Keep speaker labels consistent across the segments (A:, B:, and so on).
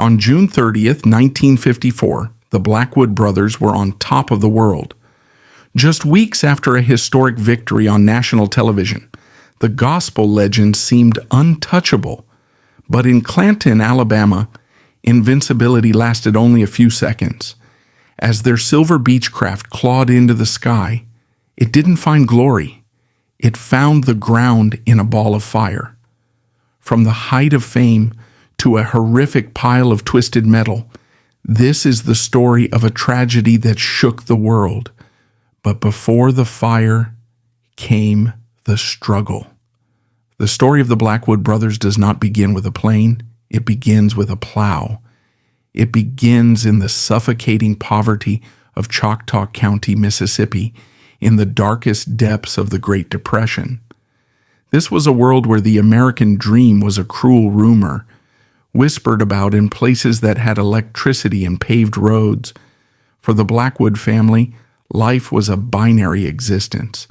A: On June 30th, 1954, the Blackwood Brothers were on top of the world. Just weeks after a historic victory on national television, the gospel legends seemed untouchable. But in Clanton, Alabama, invincibility lasted only a few seconds. As their silver Beechcraft clawed into the sky, it didn't find glory. It found the ground in a ball of fire. From the height of fame to a horrific pile of twisted metal, this is the story of a tragedy that shook the world. But before the fire came the struggle. The story of the Blackwood Brothers does not begin with a plane. It begins with a plow. It begins in the suffocating poverty of Choctaw County, Mississippi, in the darkest depths of the Great Depression. This was a world where the American dream was a cruel rumor, whispered about in places that had electricity and paved roads. For the Blackwood family, life was a binary existence.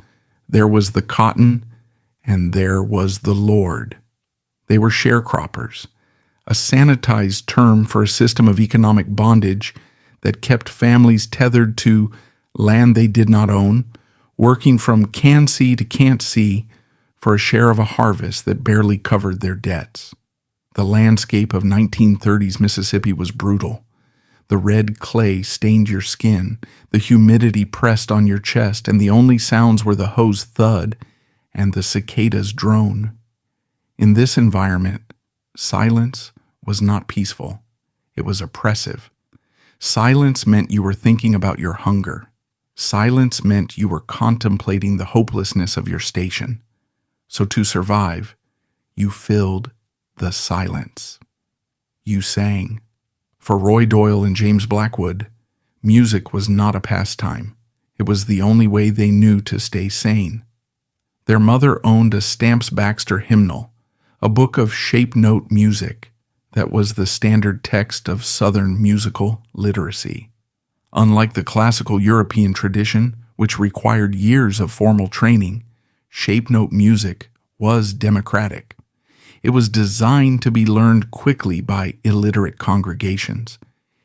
A: There was the cotton, and there was the Lord. They were sharecroppers, a sanitized term for a system of economic bondage that kept families tethered to land they did not own, working from can-see to can't-see for a share of a harvest that barely covered their debts. The landscape of 1930s Mississippi was brutal. The red clay stained your skin, the humidity pressed on your chest, and the only sounds were the hose thud and the cicadas drone. In this environment, silence was not peaceful. It was oppressive. Silence meant you were thinking about your hunger. Silence meant you were contemplating the hopelessness of your station. So to survive, you filled the silence. You sang. For Roy Doyle and James Blackwood, music was not a pastime. It was the only way they knew to stay sane. Their mother owned a Stamps Baxter hymnal, a book of shape-note music that was the standard text of Southern musical literacy. Unlike the classical European tradition, which required years of formal training, shape-note music was democratic. It was designed to be learned quickly by illiterate congregations.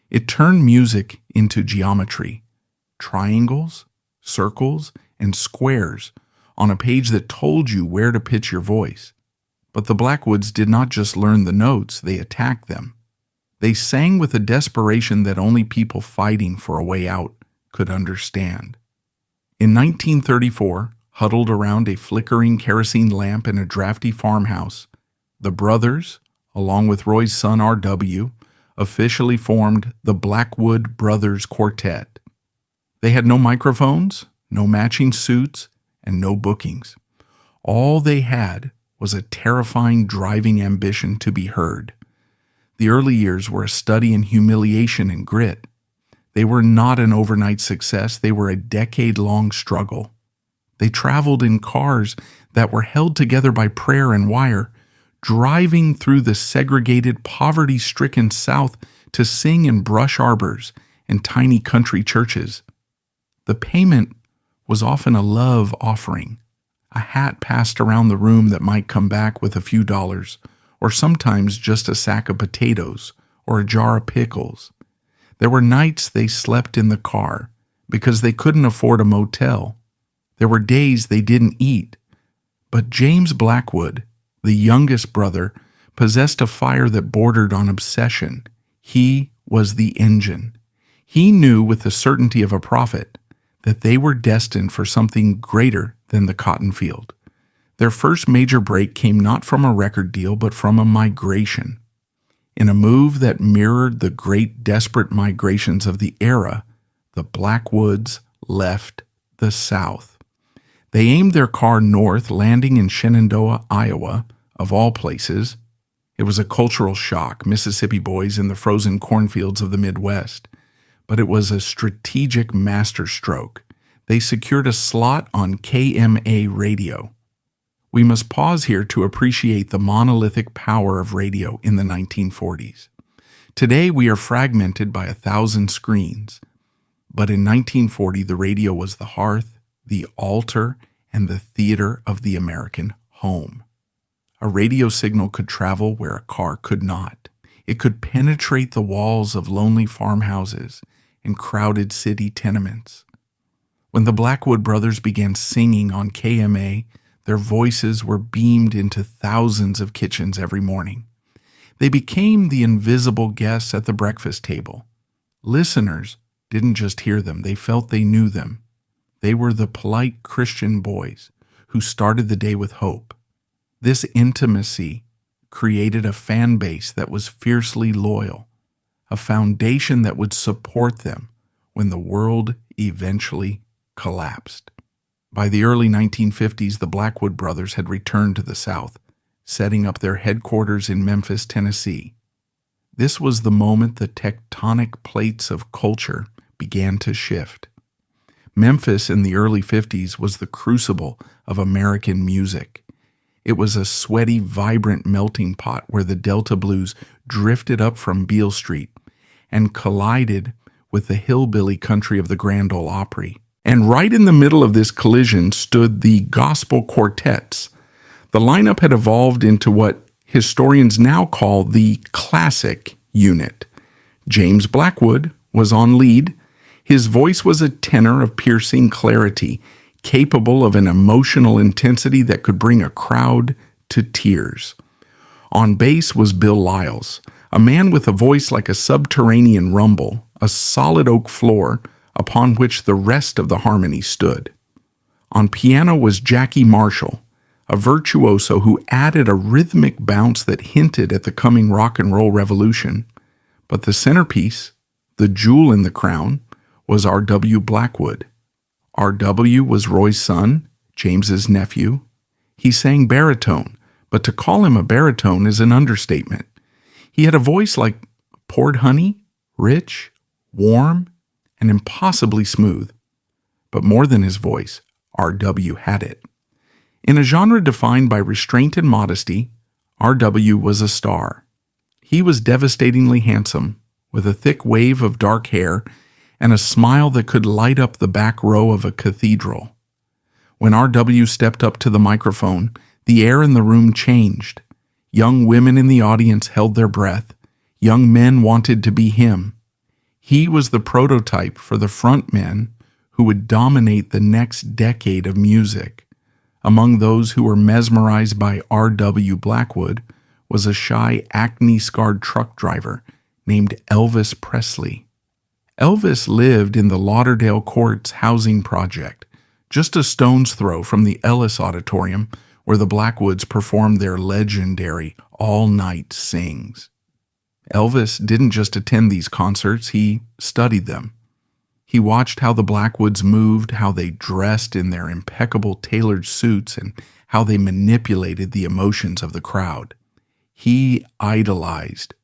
A: It turned music into geometry, triangles, circles, and squares on a page that told you where to pitch your voice. But the Blackwoods did not just learn the notes, they attacked them. They sang with a desperation that only people fighting for a way out could understand. In 1934, huddled around a flickering kerosene lamp in a drafty farmhouse, the brothers, along with Roy's son R.W., officially formed the Blackwood Brothers Quartet. They had no microphones, no matching suits, and no bookings. All they had was a terrifying driving ambition to be heard. The early years were a study in humiliation and grit. They were not an overnight success, they were a decade-long struggle. They traveled in cars that were held together by prayer and wire, driving through the segregated, poverty-stricken South to sing in brush arbors and tiny country churches. The payment was often a love offering, a hat passed around the room that might come back with a few dollars, or sometimes just a sack of potatoes or a jar of pickles. There were nights they slept in the car because they couldn't afford a motel. There were days they didn't eat. But James Blackwood, the youngest brother, possessed a fire that bordered on obsession. He was the engine. He knew with the certainty of a prophet that they were destined for something greater than the cotton field. Their first major break came not from a record deal, but from a migration. In a move that mirrored the great desperate migrations of the era, the Blackwoods left the South. They aimed their car north, landing in Shenandoah, Iowa, of all places. It was a cultural shock, Mississippi boys in the frozen cornfields of the Midwest. But it was a strategic masterstroke. They secured a slot on KMA radio. We must pause here to appreciate the monolithic power of radio in the 1940s. Today we are fragmented by 1,000 screens. But in 1940, the radio was the hearth, the altar, and the theater of the American home. A radio signal could travel where a car could not. It could penetrate the walls of lonely farmhouses and crowded city tenements. When the Blackwood Brothers began singing on KMA, their voices were beamed into thousands of kitchens every morning. They became the invisible guests at the breakfast table. Listeners didn't just hear them, they felt they knew them. They were the polite Christian boys who started the day with hope. This intimacy created a fan base that was fiercely loyal, a foundation that would support them when the world eventually collapsed. By the early 1950s, the Blackwood Brothers had returned to the South, setting up their headquarters in Memphis, Tennessee. This was the moment the tectonic plates of culture began to shift. Memphis in the early 50s was the crucible of American music. It was a sweaty, vibrant melting pot where the Delta blues drifted up from Beale Street and collided with the hillbilly country of the Grand Ole Opry. And right in the middle of this collision stood the gospel quartets. The lineup had evolved into what historians now call the classic unit. James Blackwood was on lead. His voice was a tenor of piercing clarity, capable of an emotional intensity that could bring a crowd to tears. On bass was Bill Lyles, a man with a voice like a subterranean rumble, a solid oak floor upon which the rest of the harmony stood. On piano was Jackie Marshall, a virtuoso who added a rhythmic bounce that hinted at the coming rock and roll revolution. But the centerpiece, the jewel in the crown, was R.W. Blackwood. R.W. was Roy's son, James's nephew. He sang baritone, but to call him a baritone is an understatement. He had a voice like poured honey, rich, warm, and impossibly smooth. But more than his voice, R.W. had it. In a genre defined by restraint and modesty, R.W. was a star. He was devastatingly handsome, with a thick wave of dark hair and a smile that could light up the back row of a cathedral. When R.W. stepped up to the microphone, the air in the room changed. Young women in the audience held their breath. Young men wanted to be him. He was the prototype for the frontmen who would dominate the next decade of music. Among those who were mesmerized by R.W. Blackwood was a shy, acne-scarred truck driver named Elvis Presley. Elvis lived in the Lauderdale Courts housing project, just a stone's throw from the Ellis Auditorium where the Blackwoods performed their legendary all-night sings. Elvis didn't just attend these concerts, he studied them. He watched how the Blackwoods moved, how they dressed in their impeccable tailored suits, and how they manipulated the emotions of the crowd. He idolized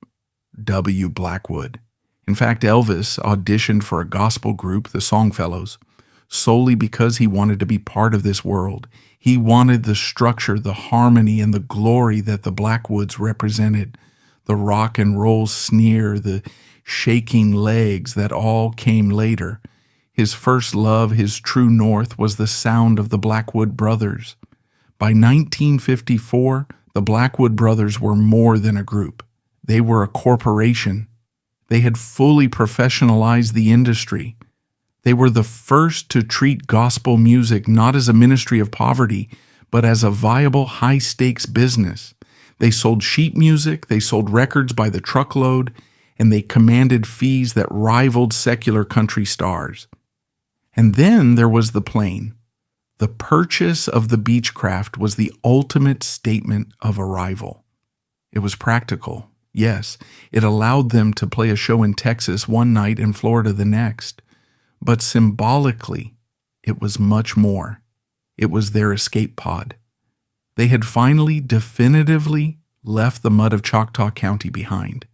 A: W. Blackwood. In fact, Elvis auditioned for a gospel group, the Songfellows, solely because he wanted to be part of this world. He wanted the structure, the harmony, and the glory that the Blackwoods represented. The rock and roll sneer, the shaking legs that all came later. His first love, his true north, was the sound of the Blackwood Brothers. By 1954, the Blackwood Brothers were more than a group. They were a corporation. They had fully professionalized the industry. They were the first to treat gospel music not as a ministry of poverty, but as a viable high-stakes business. They sold sheet music, they sold records by the truckload, and they commanded fees that rivaled secular country stars. And then there was the plane. The purchase of the Beechcraft was the ultimate statement of arrival. It was practical, yes. It allowed them to play a show in Texas one night and Florida the next. But symbolically, it was much more. It was their escape pod. They had finally definitively left the mud of Choctaw County behind.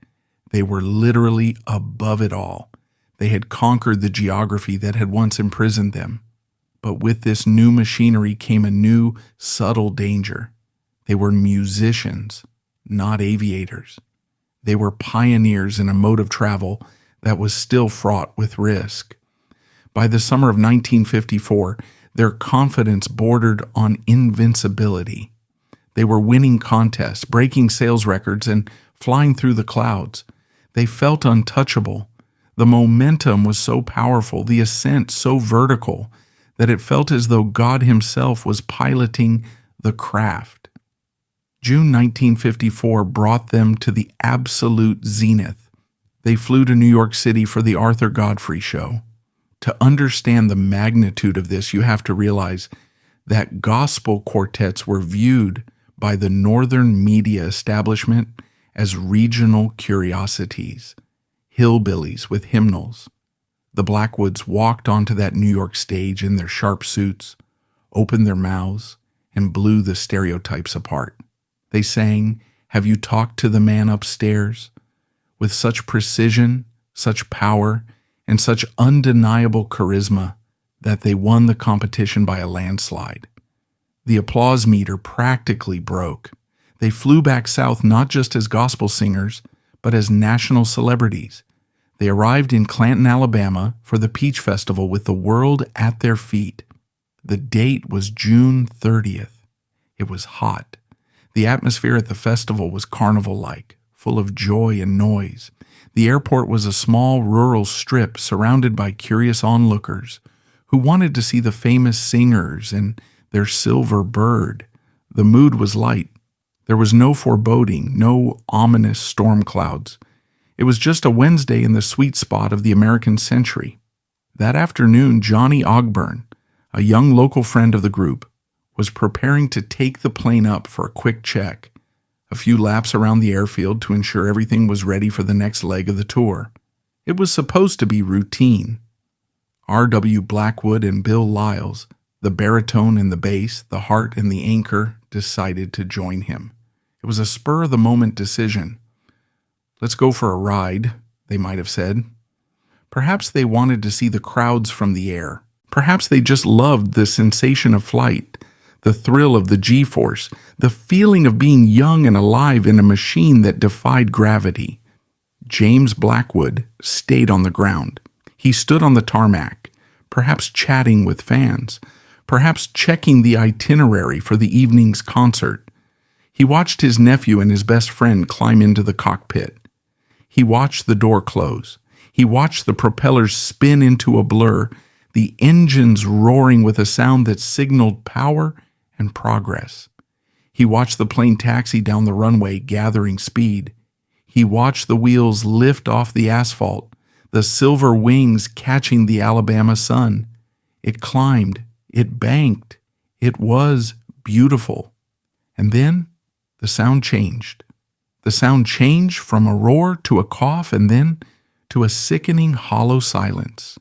A: They were literally above it all. They had conquered the geography that had once imprisoned them. But with this new machinery came a new, subtle danger. They were musicians, not aviators. They were pioneers in a mode of travel that was still fraught with risk. By the summer of 1954, their confidence bordered on invincibility. They were winning contests, breaking sales records, and flying through the clouds. They felt untouchable. The momentum was so powerful, the ascent so vertical, that it felt as though God himself was piloting the craft. June 1954 brought them to the absolute zenith. They flew to New York City for the Arthur Godfrey Show. To understand the magnitude of this, you have to realize that gospel quartets were viewed by the northern media establishment as regional curiosities, hillbillies with hymnals. The Blackwoods walked onto that New York stage in their sharp suits, opened their mouths, and blew the stereotypes apart. They sang, "Have You Talked to the Man Upstairs?" with such precision, such power, and such undeniable charisma that they won the competition by a landslide. The applause meter practically broke. They flew back south not just as gospel singers, but as national celebrities. They arrived in Clanton, Alabama for the Peach Festival with the world at their feet. The date was June 30th. It was hot. The atmosphere at the festival was carnival-like, full of joy and noise. The airport was a small rural strip surrounded by curious onlookers who wanted to see the famous singers and their silver bird. The mood was light. There was no foreboding, no ominous storm clouds. It was just a Wednesday in the sweet spot of the American century. That afternoon, Johnny Ogburn, a young local friend of the group, was preparing to take the plane up for a quick check, a few laps around the airfield to ensure everything was ready for the next leg of the tour. It was supposed to be routine. R.W. Blackwood and Bill Lyles, the baritone and the bass, the heart and the anchor, decided to join him. It was a spur-of-the-moment decision. "Let's go for a ride," they might have said. Perhaps they wanted to see the crowds from the air. Perhaps they just loved the sensation of flight, the thrill of the G-force, the feeling of being young and alive in a machine that defied gravity. James Blackwood stayed on the ground. He stood on the tarmac, perhaps chatting with fans, perhaps checking the itinerary for the evening's concert. He watched his nephew and his best friend climb into the cockpit. He watched the door close. He watched the propellers spin into a blur, the engines roaring with a sound that signaled power and progress. He watched the plane taxi down the runway, gathering speed. He watched the wheels lift off the asphalt, the silver wings catching the Alabama sun. It climbed. It banked. It was beautiful. And then the sound changed. The sound changed from a roar to a cough and then to a sickening hollow silence.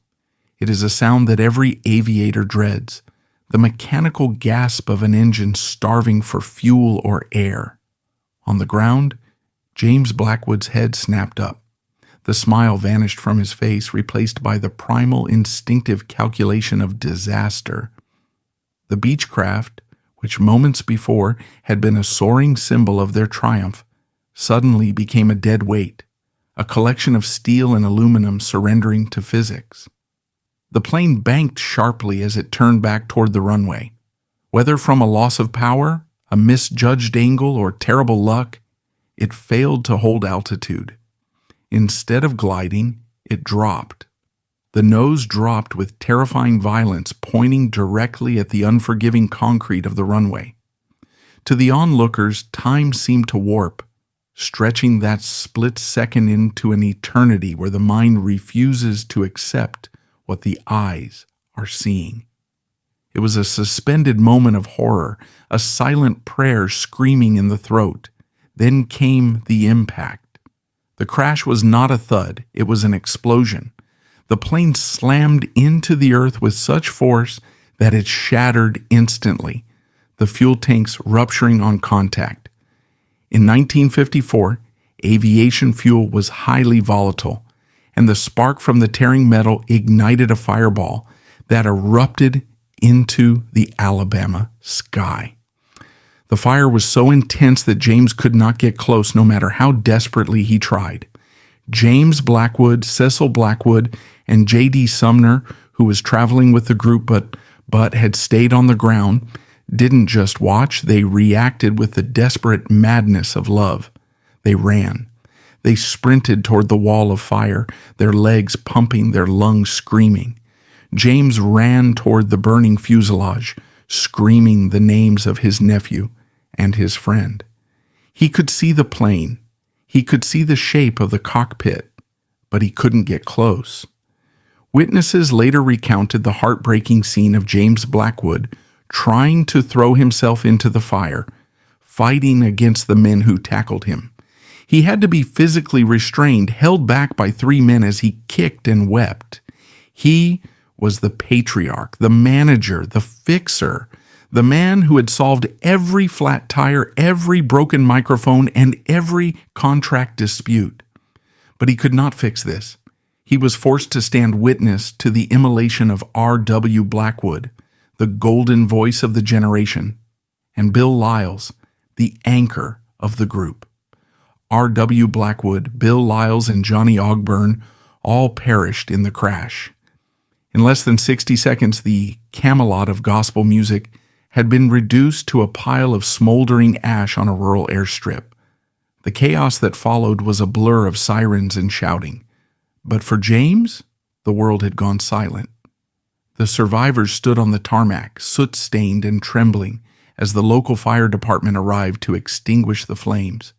A: It is a sound that every aviator dreads, the mechanical gasp of an engine starving for fuel or air. On the ground, James Blackwood's head snapped up. The smile vanished from his face, replaced by the primal instinctive calculation of disaster. The Beechcraft, which moments before had been a soaring symbol of their triumph, suddenly became a dead weight, a collection of steel and aluminum surrendering to physics. The plane banked sharply as it turned back toward the runway. Whether from a loss of power, a misjudged angle, or terrible luck, it failed to hold altitude. Instead of gliding, it dropped. The nose dropped with terrifying violence, pointing directly at the unforgiving concrete of the runway. To the onlookers, time seemed to warp, stretching that split second into an eternity where the mind refuses to accept what the eyes are seeing. It was a suspended moment of horror, a silent prayer screaming in the throat. Then came the impact. The crash was not a thud, it was an explosion. The plane slammed into the earth with such force that it shattered instantly, the fuel tanks rupturing on contact. In 1954, aviation fuel was highly volatile, and the spark from the tearing metal ignited a fireball that erupted into the Alabama sky. The fire was so intense that James could not get close no matter how desperately he tried. James Blackwood, Cecil Blackwood, and J.D. Sumner, who was traveling with the group but had stayed on the ground, didn't just watch, they reacted with the desperate madness of love. They ran. They sprinted toward the wall of fire, their legs pumping, their lungs screaming. James ran toward the burning fuselage, screaming the names of his nephew and his friend. He could see the plane. He could see the shape of the cockpit, but he couldn't get close. Witnesses later recounted the heartbreaking scene of James Blackwood trying to throw himself into the fire, fighting against the men who tackled him. He had to be physically restrained, held back by 3 men as he kicked and wept. He was the patriarch, the manager, the fixer, the man who had solved every flat tire, every broken microphone, and every contract dispute. But he could not fix this. He was forced to stand witness to the immolation of R.W. Blackwood, the golden voice of the generation, and Bill Lyles, the anchor of the group. R.W. Blackwood, Bill Lyles, and Johnny Ogburn all perished in the crash. In less than 60 seconds, the Camelot of gospel music had been reduced to a pile of smoldering ash on a rural airstrip. The chaos that followed was a blur of sirens and shouting. But for James, the world had gone silent. The survivors stood on the tarmac, soot-stained and trembling, as the local fire department arrived to extinguish the flames.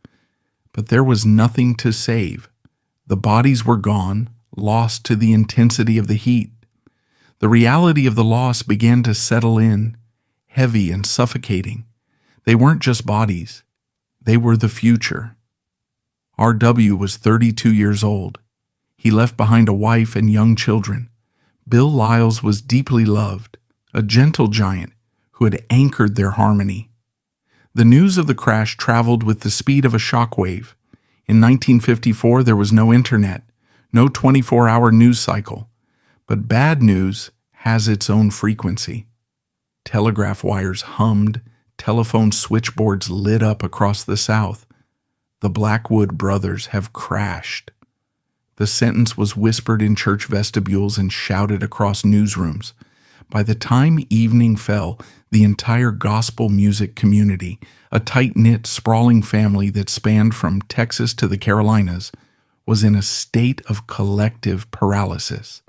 A: But there was nothing to save. The bodies were gone, lost to the intensity of the heat. The reality of the loss began to settle in, heavy and suffocating. They weren't just bodies. They were the future. R.W. was 32 years old. He left behind a wife and young children. Bill Lyles was deeply loved, a gentle giant who had anchored their harmony. The news of the crash traveled with the speed of a shockwave. In 1954, there was no internet, no 24-hour news cycle. But bad news has its own frequency. Telegraph wires hummed, telephone switchboards lit up across the South. The Blackwood Brothers have crashed. The sentence was whispered in church vestibules and shouted across newsrooms. By the time evening fell, the entire gospel music community, a tight-knit, sprawling family that spanned from Texas to the Carolinas, was in a state of collective paralysis.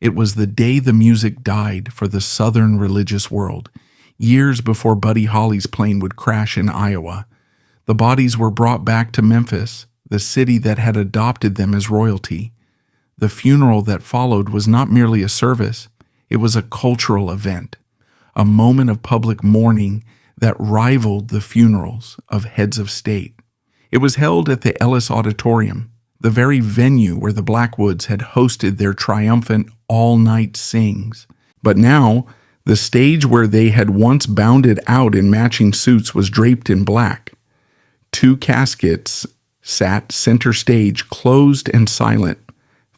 A: It was the day the music died for the Southern religious world, years before Buddy Holly's plane would crash in Iowa. The bodies were brought back to Memphis, the city that had adopted them as royalty. The funeral that followed was not merely a service, it was a cultural event, a moment of public mourning that rivaled the funerals of heads of state. It was held at the Ellis Auditorium, the very venue where the Blackwoods had hosted their triumphant all-night sings. But now, the stage where they had once bounded out in matching suits was draped in black. 2 caskets sat center stage, closed and silent.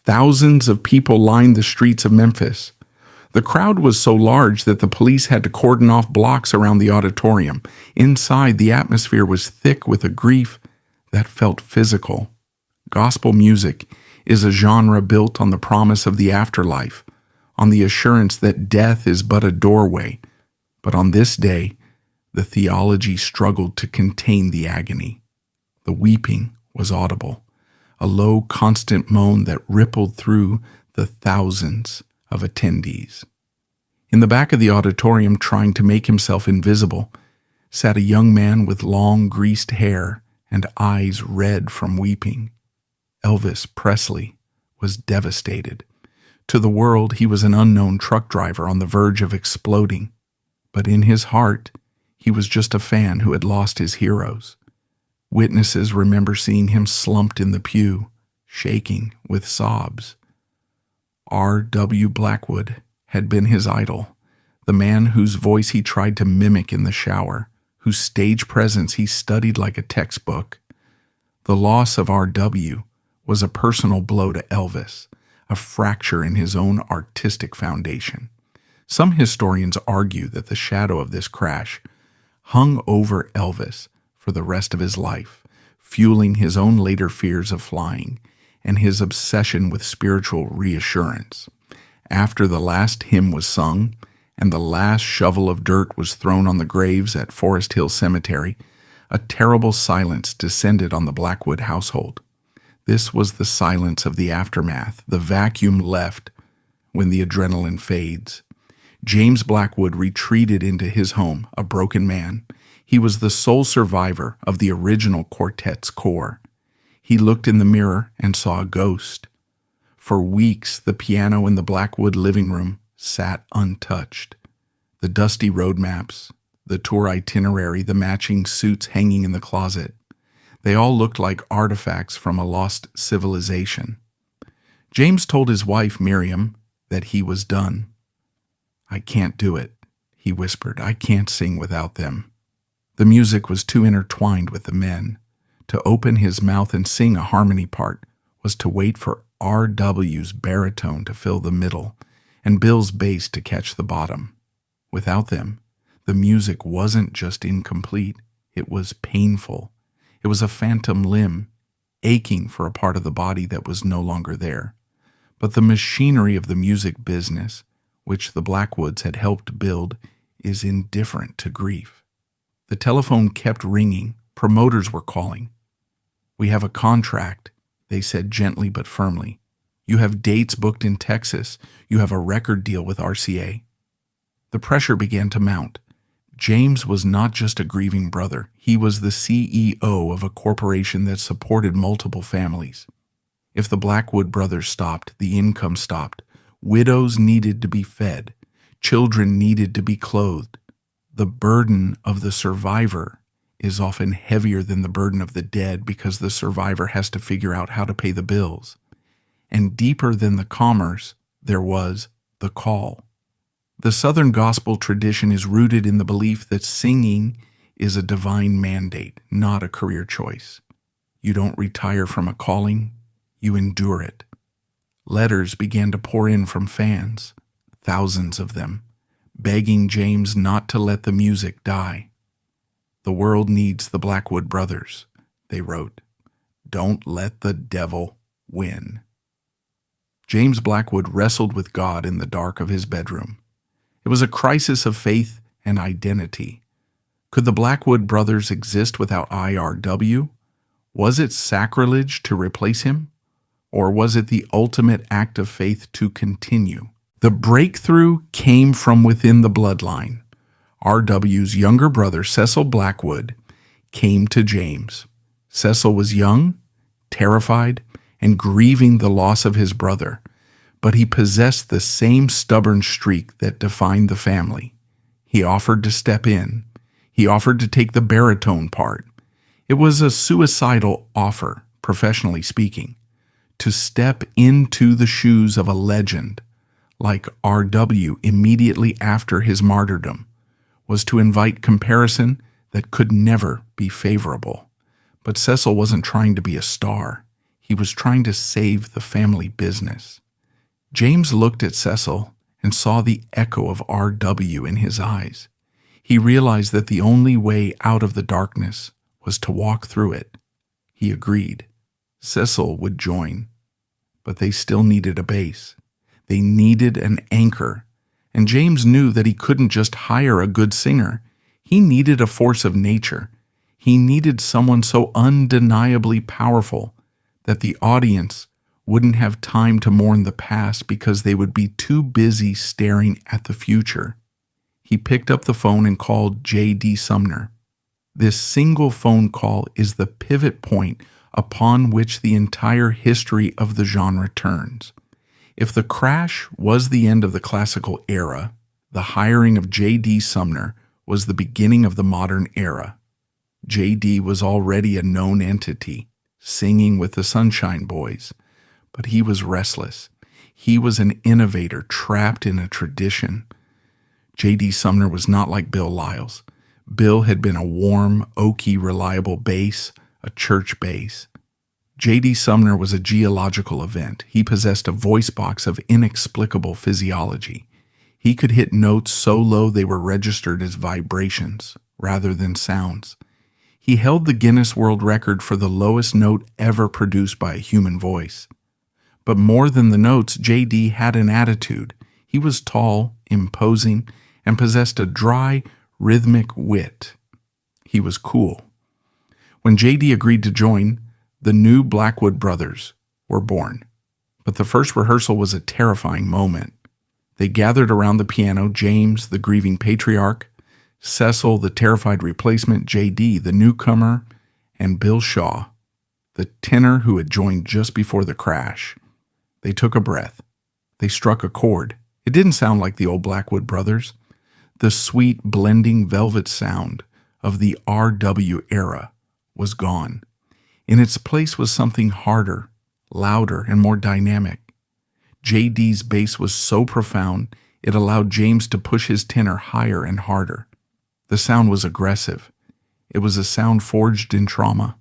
A: Thousands of people lined the streets of Memphis. The crowd was so large that the police had to cordon off blocks around the auditorium. Inside, the atmosphere was thick with a grief that felt physical. Gospel music is a genre built on the promise of the afterlife, on the assurance that death is but a doorway. But on this day, the theology struggled to contain the agony. The weeping was audible, a low, constant moan that rippled through the thousands of attendees. In the back of the auditorium, trying to make himself invisible, sat a young man with long, greased hair and eyes red from weeping. Elvis Presley was devastated. To the world, he was an unknown truck driver on the verge of exploding. But in his heart, he was just a fan who had lost his heroes. Witnesses remember seeing him slumped in the pew, shaking with sobs. R.W. Blackwood had been his idol, the man whose voice he tried to mimic in the shower, whose stage presence he studied like a textbook. The loss of R.W. was a personal blow to Elvis, a fracture in his own artistic foundation. Some historians argue that the shadow of this crash hung over Elvis for the rest of his life, fueling his own later fears of flying and his obsession with spiritual reassurance. After the last hymn was sung and the last shovel of dirt was thrown on the graves at Forest Hill Cemetery, a terrible silence descended on the Blackwood household. This was the silence of the aftermath, the vacuum left when the adrenaline fades. James Blackwood retreated into his home, a broken man. He was the sole survivor of the original quartet's core. He looked in the mirror and saw a ghost. For weeks, the piano in the Blackwood living room sat untouched. The dusty road maps, the tour itinerary, the matching suits hanging in the closet. They all looked like artifacts from a lost civilization. James told his wife, Miriam, that he was done. "I can't do it," he whispered. "I can't sing without them." The music was too intertwined with the men. To open his mouth and sing a harmony part was to wait for R.W.'s baritone to fill the middle and Bill's bass to catch the bottom. Without them, the music wasn't just incomplete, it was painful. It was a phantom limb, aching for a part of the body that was no longer there. But the machinery of the music business, which the Blackwoods had helped build, is indifferent to grief. The telephone kept ringing. Promoters were calling. "We have a contract," they said gently but firmly. "You have dates booked in Texas. You have a record deal with RCA." The pressure began to mount. James was not just a grieving brother. He was the CEO of a corporation that supported multiple families. If the Blackwood Brothers stopped, the income stopped. Widows needed to be fed. Children needed to be clothed. The burden of the survivor is often heavier than the burden of the dead because the survivor has to figure out how to pay the bills. And deeper than the commerce, there was the call. The Southern gospel tradition is rooted in the belief that singing is a divine mandate, not a career choice. You don't retire from a calling, you endure it. Letters began to pour in from fans, thousands of them, begging James not to let the music die. "The world needs the Blackwood Brothers," they wrote. "Don't let the devil win." James Blackwood wrestled with God in the dark of his bedroom. It was a crisis of faith and identity. Could the Blackwood Brothers exist without IRW? Was it sacrilege to replace him? Or was it the ultimate act of faith to continue? The breakthrough came from within the bloodline. R.W.'s younger brother, Cecil Blackwood, came to James. Cecil was young, terrified, and grieving the loss of his brother, but he possessed the same stubborn streak that defined the family. He offered to step in. He offered to take the baritone part. It was a suicidal offer, professionally speaking, to step into the shoes of a legend, like R.W. immediately after his martyrdom, was to invite comparison that could never be favorable. But Cecil wasn't trying to be a star. He was trying to save the family business. James looked at Cecil and saw the echo of R.W. in his eyes. He realized that the only way out of the darkness was to walk through it. He agreed. Cecil would join, but they still needed a base. They needed an anchor, and James knew that he couldn't just hire a good singer. He needed a force of nature. He needed someone so undeniably powerful that the audience wouldn't have time to mourn the past because they would be too busy staring at the future. He picked up the phone and called J.D. Sumner. This single phone call is the pivot point upon which the entire history of the genre turns. If the crash was the end of the classical era, the hiring of J.D. Sumner was the beginning of the modern era. J.D. was already a known entity, singing with the Sunshine Boys, but he was restless. He was an innovator trapped in a tradition. J.D. Sumner was not like Bill Lyles. Bill had been a warm, oaky, reliable bass, a church bass. J.D. Sumner was a geological event. He possessed a voice box of inexplicable physiology. He could hit notes so low they were registered as vibrations rather than sounds. He held the Guinness World Record for the lowest note ever produced by a human voice. But more than the notes, J.D. had an attitude. He was tall, imposing, and possessed a dry, rhythmic wit. He was cool. When J.D. agreed to join, the new Blackwood Brothers were born. But the first rehearsal was a terrifying moment. They gathered around the piano, James, the grieving patriarch, Cecil, the terrified replacement, J.D., the newcomer, and Bill Shaw, the tenor who had joined just before the crash. They took a breath. They struck a chord. It didn't sound like the old Blackwood Brothers. The sweet, blending velvet sound of the R.W. era was gone. In its place was something harder, louder, and more dynamic. J.D.'s bass was so profound, it allowed James to push his tenor higher and harder. The sound was aggressive. It was a sound forged in trauma.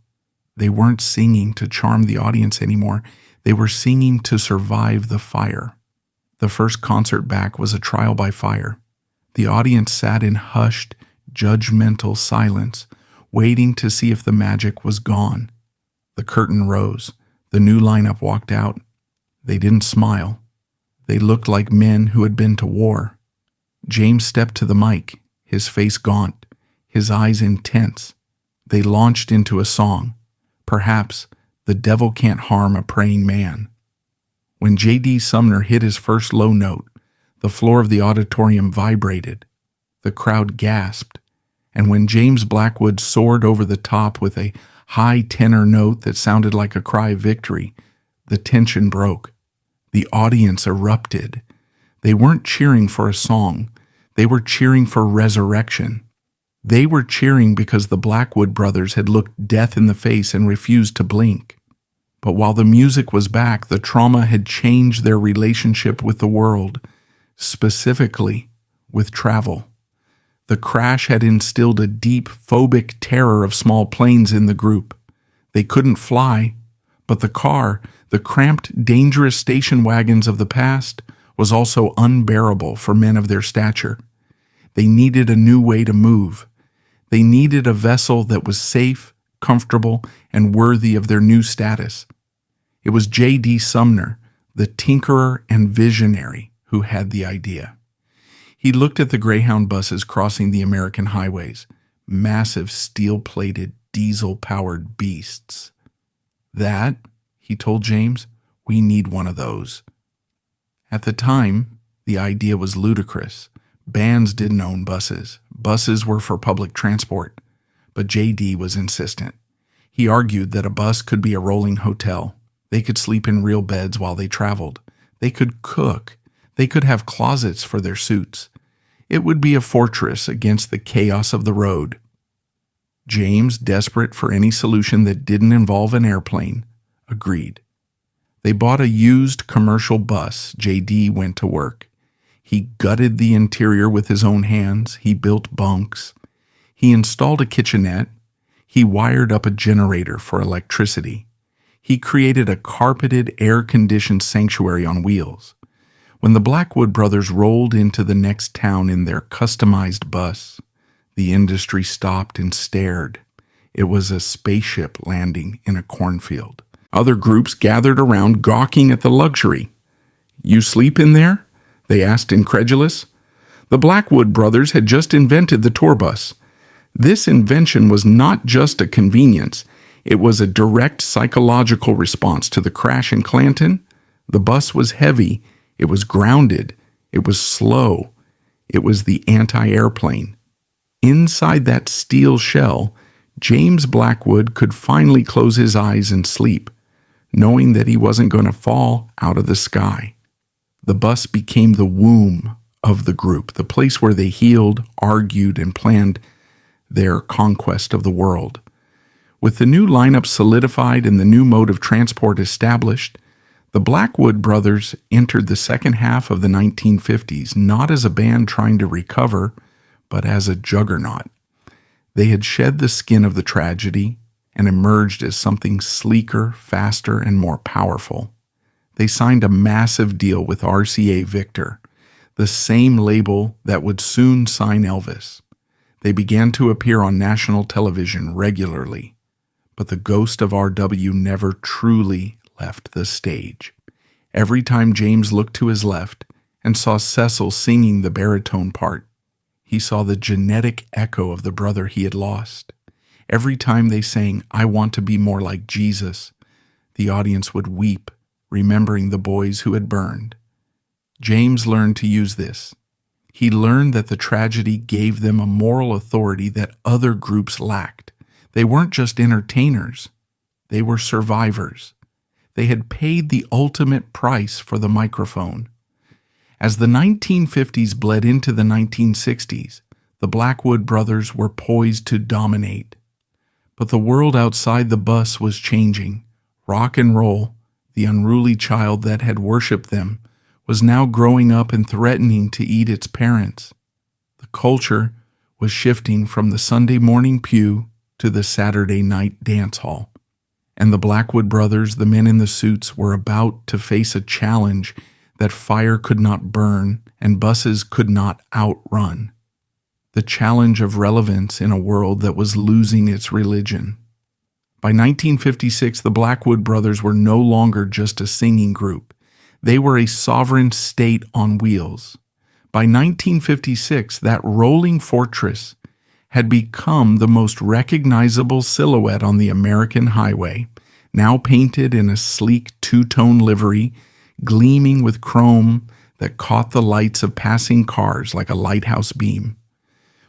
A: They weren't singing to charm the audience anymore. They were singing to survive the fire. The first concert back was a trial by fire. The audience sat in hushed, judgmental silence, waiting to see if the magic was gone. The curtain rose. The new lineup walked out. They didn't smile. They looked like men who had been to war. James stepped to the mic, his face gaunt, his eyes intense. They launched into a song. Perhaps "The Devil Can't Harm a Praying Man." When J.D. Sumner hit his first low note, the floor of the auditorium vibrated. The crowd gasped, and when James Blackwood soared over the top with a high tenor note that sounded like a cry of victory, the tension broke. The audience erupted. They weren't cheering for a song. They were cheering for resurrection. They were cheering because the Blackwood brothers had looked death in the face and refused to blink. But while the music was back, the trauma had changed their relationship with the world, specifically with travel. The crash had instilled a deep, phobic terror of small planes in the group. They couldn't fly, but the car, the cramped, dangerous station wagons of the past, was also unbearable for men of their stature. They needed a new way to move. They needed a vessel that was safe, comfortable, and worthy of their new status. It was J.D. Sumner, the tinkerer and visionary, who had the idea. He looked at the Greyhound buses crossing the American highways, massive steel-plated, diesel-powered beasts. "That," he told James, "we need one of those." At the time, the idea was ludicrous. Bands didn't own buses. Buses were for public transport. But J.D. was insistent. He argued that a bus could be a rolling hotel. They could sleep in real beds while they traveled. They could cook. They could have closets for their suits. It would be a fortress against the chaos of the road. James, desperate for any solution that didn't involve an airplane, agreed. They bought a used commercial bus. J.D. went to work. He gutted the interior with his own hands. He built bunks. He installed a kitchenette. He wired up a generator for electricity. He created a carpeted, air-conditioned sanctuary on wheels. When the Blackwood brothers rolled into the next town in their customized bus, the industry stopped and stared. It was a spaceship landing in a cornfield. Other groups gathered around, gawking at the luxury. "You sleep in there?" they asked, incredulous. The Blackwood brothers had just invented the tour bus. This invention was not just a convenience. It was a direct psychological response to the crash in Clanton. The bus was heavy. It was grounded. It was slow. It was the anti-airplane. Inside that steel shell, James Blackwood could finally close his eyes and sleep, knowing that he wasn't going to fall out of the sky. The bus became the womb of the group, the place where they healed, argued, and planned their conquest of the world. With the new lineup solidified and the new mode of transport established, the Blackwood brothers entered the second half of the 1950s not as a band trying to recover, but as a juggernaut. They had shed the skin of the tragedy and emerged as something sleeker, faster, and more powerful. They signed a massive deal with RCA Victor, the same label that would soon sign Elvis. They began to appear on national television regularly, but the ghost of R.W. never truly left the stage. Every time James looked to his left and saw Cecil singing the baritone part, he saw the genetic echo of the brother he had lost. Every time they sang, "I Want to Be More Like Jesus," The audience would weep, remembering the boys who had burned. James learned to use this. He learned that the tragedy gave them a moral authority that other groups lacked. They weren't just entertainers. They were survivors. They had paid the ultimate price for the microphone. As the 1950s bled into the 1960s, the Blackwood Brothers were poised to dominate. But the world outside the bus was changing. Rock and roll, the unruly child that had worshipped them, was now growing up and threatening to eat its parents. The culture was shifting from the Sunday morning pew to the Saturday night dance hall. And the Blackwood Brothers, the men in the suits, were about to face a challenge that fire could not burn and buses could not outrun. The challenge of relevance in a world that was losing its religion. By 1956, the Blackwood Brothers were no longer just a singing group. They were a sovereign state on wheels. By 1956, that rolling fortress had become the most recognizable silhouette on the American highway, now painted in a sleek two-tone livery, gleaming with chrome that caught the lights of passing cars like a lighthouse beam.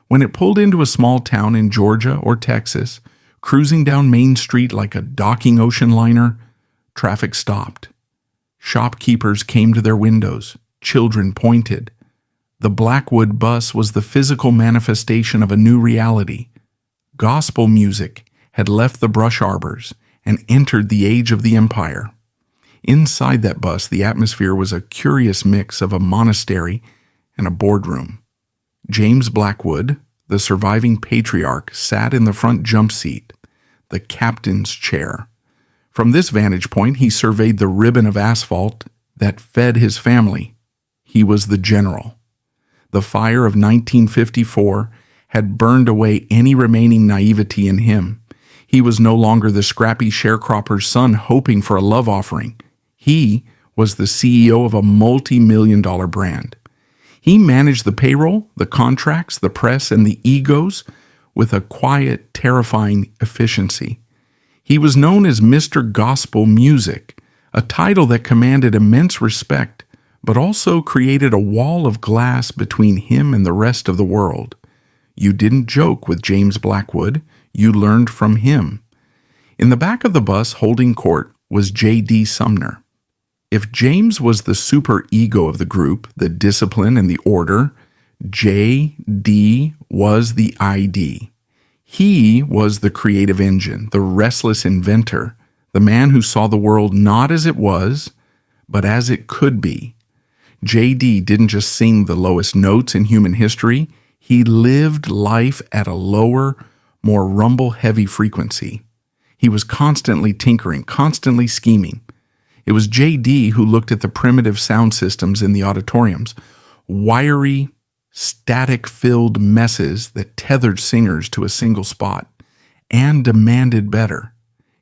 A: When it pulled into a small town in Georgia or Texas, cruising down Main Street like a docking ocean liner, traffic stopped. Shopkeepers came to their windows. Children pointed. The Blackwood bus was the physical manifestation of a new reality. Gospel music had left the brush arbors and entered the age of the empire. Inside that bus, the atmosphere was a curious mix of a monastery and a boardroom. James Blackwood, the surviving patriarch, sat in the front jump seat, the captain's chair. From this vantage point, he surveyed the ribbon of asphalt that fed his family. He was the general. The fire of 1954 had burned away any remaining naivety in him. He was no longer the scrappy sharecropper's son hoping for a love offering. He was the CEO of a multi-million-dollar brand. He managed the payroll, the contracts, the press, and the egos with a quiet, terrifying efficiency. He was known as Mr. Gospel Music, a title that commanded immense respect, but also created a wall of glass between him and the rest of the world. You didn't joke with James Blackwood, you learned from him. In the back of the bus, holding court, was J.D. Sumner. If James was the super ego of the group, the discipline and the order, J.D. was the ID. He was the creative engine, the restless inventor, the man who saw the world not as it was, but as it could be. J.D. didn't just sing the lowest notes in human history, he lived life at a lower, more rumble-heavy frequency. He was constantly tinkering, constantly scheming. It was J.D. who looked at the primitive sound systems in the auditoriums, wiry, static-filled messes that tethered singers to a single spot, and demanded better.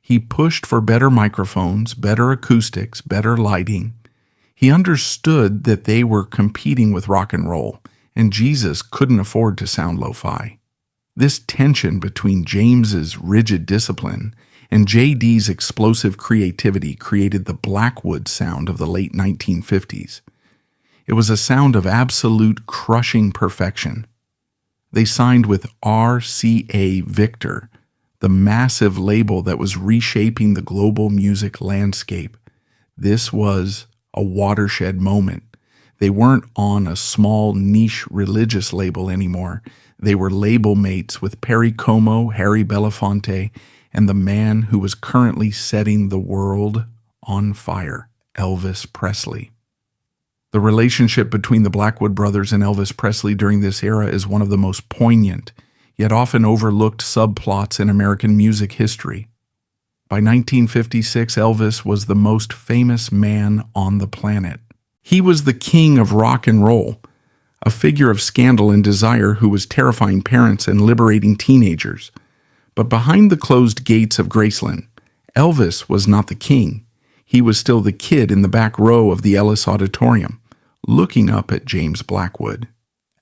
A: He pushed for better microphones, better acoustics, better lighting. He understood that they were competing with rock and roll, and Jesus couldn't afford to sound lo-fi. This tension between James's rigid discipline and J.D.'s explosive creativity created the Blackwood sound of the late 1950s. It was a sound of absolute crushing perfection. They signed with RCA Victor, the massive label that was reshaping the global music landscape. This was a watershed moment. They weren't on a small niche religious label anymore. They were label mates with Perry Como, Harry Belafonte, and the man who was currently setting the world on fire, Elvis Presley. The relationship between the Blackwood brothers and Elvis Presley during this era is one of the most poignant, yet often overlooked subplots in American music history. By 1956, Elvis was the most famous man on the planet. He was the king of rock and roll, a figure of scandal and desire who was terrifying parents and liberating teenagers. But behind the closed gates of Graceland, Elvis was not the king. He was still the kid in the back row of the Ellis Auditorium, looking up at James Blackwood.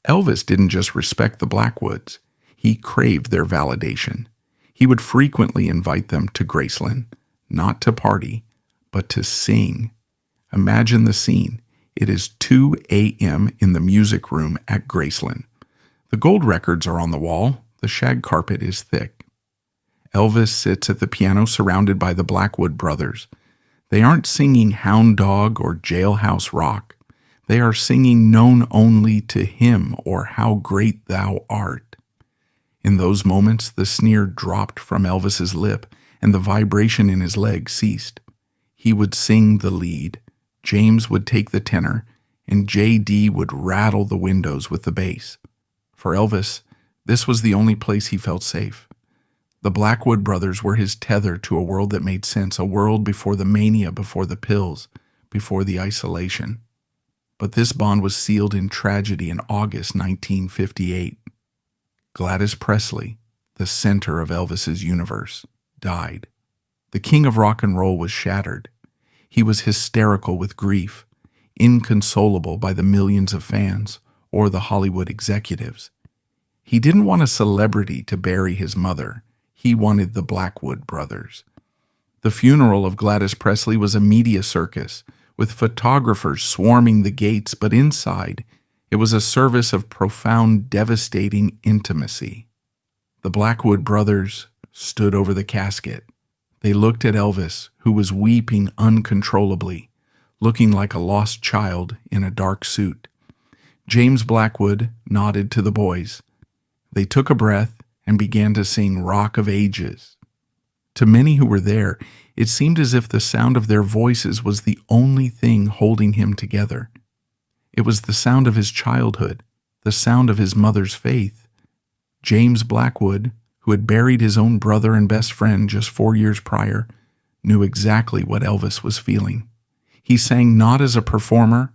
A: Elvis didn't just respect the Blackwoods. He craved their validation. He would frequently invite them to Graceland, not to party, but to sing. Imagine the scene. It is 2 a.m. in the music room at Graceland. The gold records are on the wall. The shag carpet is thick. Elvis sits at the piano surrounded by the Blackwood Brothers. They aren't singing Hound Dog or Jailhouse Rock. They are singing Known Only to Him or How Great Thou Art. In those moments, the sneer dropped from Elvis's lip and the vibration in his leg ceased. He would sing the lead. James would take the tenor, and J.D. would rattle the windows with the bass. For Elvis, this was the only place he felt safe. The Blackwood Brothers were his tether to a world that made sense, a world before the mania, before the pills, before the isolation. But this bond was sealed in tragedy in August 1958. Gladys Presley, the center of Elvis's universe, died. The king of rock and roll was shattered. He was hysterical with grief, inconsolable by the millions of fans or the Hollywood executives. He didn't want a celebrity to bury his mother. He wanted the Blackwood Brothers. The funeral of Gladys Presley was a media circus, with photographers swarming the gates, but inside, it was a service of profound, devastating intimacy. The Blackwood Brothers stood over the casket. They looked at Elvis, who was weeping uncontrollably, looking like a lost child in a dark suit. James Blackwood nodded to the boys. They took a breath and began to sing Rock of Ages. To many who were there, it seemed as if the sound of their voices was the only thing holding him together. It was the sound of his childhood, the sound of his mother's faith. James Blackwood, who had buried his own brother and best friend just 4 years prior, knew exactly what Elvis was feeling. He sang not as a performer,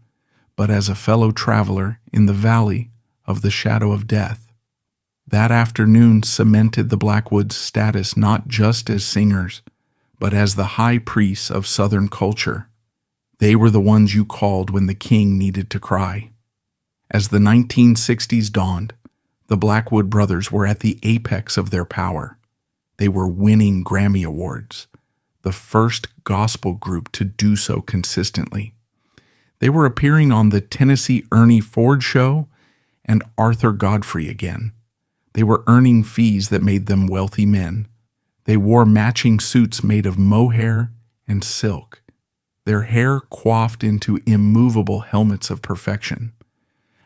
A: but as a fellow traveler in the valley of the shadow of death. That afternoon cemented the Blackwoods' status not just as singers, but as the high priests of Southern culture. They were the ones you called when the king needed to cry. As the 1960s dawned, the Blackwood Brothers were at the apex of their power. They were winning Grammy Awards, the first gospel group to do so consistently. They were appearing on the Tennessee Ernie Ford Show and Arthur Godfrey again. They were earning fees that made them wealthy men. They wore matching suits made of mohair and silk, their hair coiffed into immovable helmets of perfection.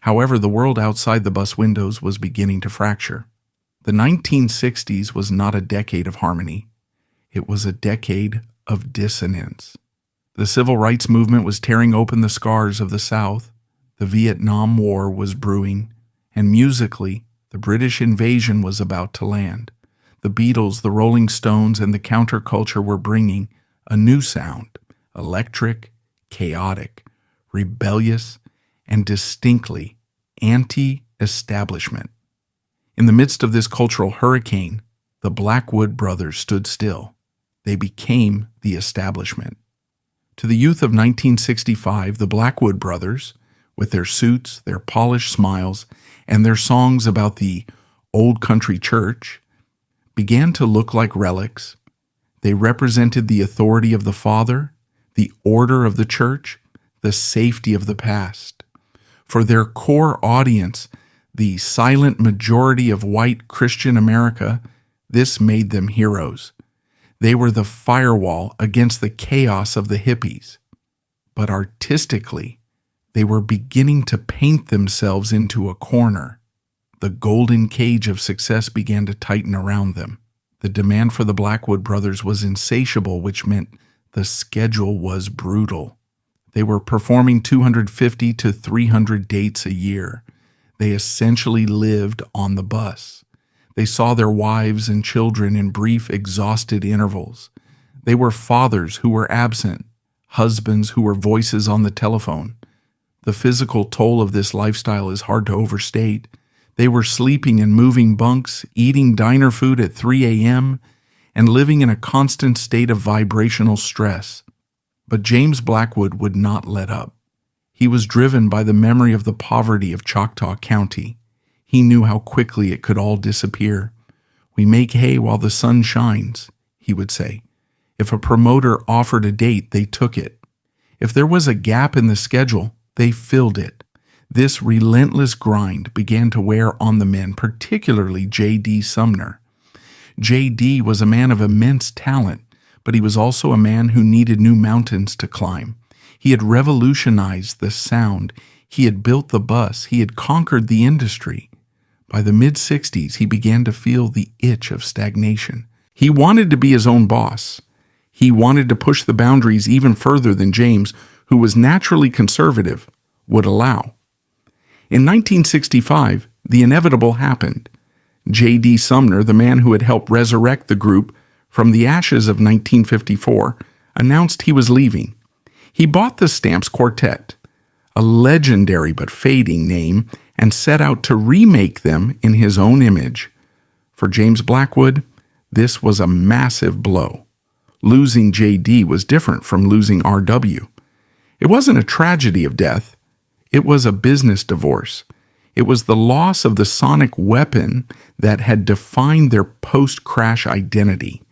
A: However, the world outside the bus windows was beginning to fracture. The 1960s was not a decade of harmony. It was a decade of dissonance. The civil rights movement was tearing open the scars of the South. The Vietnam War was brewing, and musically, the British invasion was about to land. The Beatles, the Rolling Stones, and the counterculture were bringing a new sound, electric, chaotic, rebellious, and distinctly anti-establishment. In the midst of this cultural hurricane, the Blackwood Brothers stood still. They became the establishment. To the youth of 1965, the Blackwood Brothers, with their suits, their polished smiles, and their songs about the old country church, began to look like relics. They represented the authority of the Father, the order of the church, the safety of the past. For their core audience, the silent majority of white Christian America, this made them heroes. They were the firewall against the chaos of the hippies. But artistically, they were beginning to paint themselves into a corner. The golden cage of success began to tighten around them. The demand for the Blackwood Brothers was insatiable, which meant the schedule was brutal. They were performing 250 to 300 dates a year. They essentially lived on the bus. They saw their wives and children in brief, exhausted intervals. They were fathers who were absent, husbands who were voices on the telephone. The physical toll of this lifestyle is hard to overstate. They were sleeping in moving bunks, eating diner food at 3 a.m., and living in a constant state of vibrational stress. But James Blackwood would not let up. He was driven by the memory of the poverty of Choctaw County. He knew how quickly it could all disappear. "We make hay while the sun shines," he would say. If a promoter offered a date, they took it. If there was a gap in the schedule, they filled it. This relentless grind began to wear on the men, particularly J.D. Sumner. J.D. was a man of immense talent, but he was also a man who needed new mountains to climb. He had revolutionized the sound. He had built the bus. He had conquered the industry. By the mid-60s, he began to feel the itch of stagnation. He wanted to be his own boss. He wanted to push the boundaries even further than James, who was naturally conservative, would allow. In 1965, the inevitable happened. J.D. Sumner, the man who had helped resurrect the group from the ashes of 1954, announced he was leaving. He bought the Stamps Quartet, a legendary but fading name, and set out to remake them in his own image. For James Blackwood, this was a massive blow. Losing J.D. was different from losing R.W. It wasn't a tragedy of death. It was a business divorce. It was the loss of the sonic weapon that had defined their post-crash identity.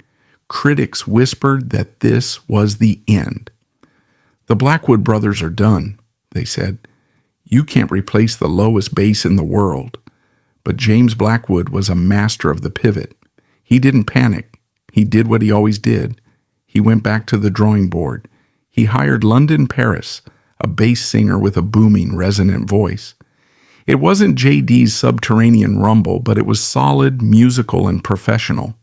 A: Critics whispered that this was the end. The Blackwood Brothers are done, they said. You can't replace the lowest bass in the world. But James Blackwood was a master of the pivot. He didn't panic. He did what he always did. He went back to the drawing board. He hired London Paris, a bass singer with a booming, resonant voice. It wasn't J.D.'s subterranean rumble, but it was solid, musical, and professional.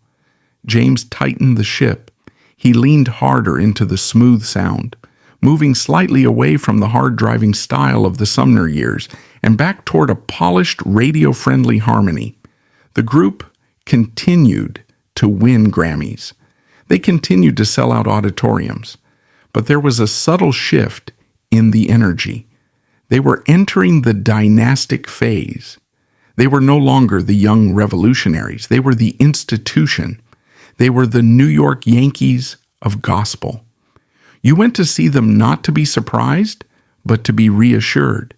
A: James tightened the ship. He leaned harder into the smooth sound, moving slightly away from the hard-driving style of the Sumner years and back toward a polished, radio-friendly harmony. The group continued to win Grammys. They continued to sell out auditoriums. But there was a subtle shift in the energy. They were entering the dynastic phase. They were no longer the young revolutionaries. They were the institution. They were the New York Yankees of gospel. You went to see them not to be surprised, but to be reassured.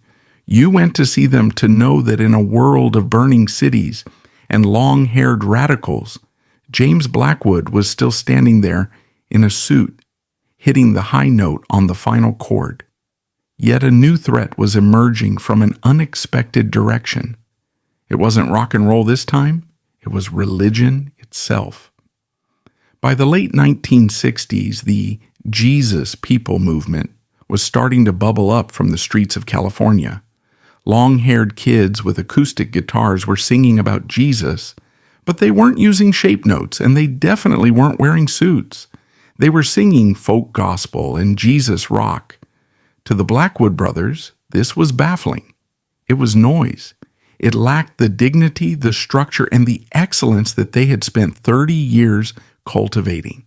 A: You went to see them to know that in a world of burning cities and long-haired radicals, James Blackwood was still standing there in a suit, hitting the high note on the final chord. Yet a new threat was emerging from an unexpected direction. It wasn't rock and roll this time. It was religion itself. By the late 1960s, the Jesus People movement was starting to bubble up from the streets of California. Long-haired kids with acoustic guitars were singing about Jesus, but they weren't using shape notes, and they definitely weren't wearing suits. They were singing folk gospel and Jesus rock. To the Blackwood Brothers, this was baffling. It was noise. It lacked the dignity, the structure, and the excellence that they had spent 30 years cultivating.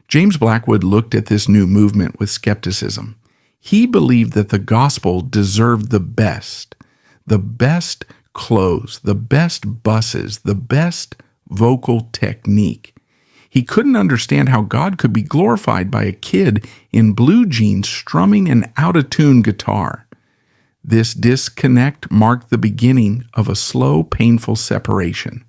A: James Blackwood looked at this new movement with skepticism. He believed that the gospel deserved the best clothes, the best buses, the best vocal technique. He couldn't understand how God could be glorified by a kid in blue jeans strumming an out-of-tune guitar. This disconnect marked the beginning of a slow, painful separation.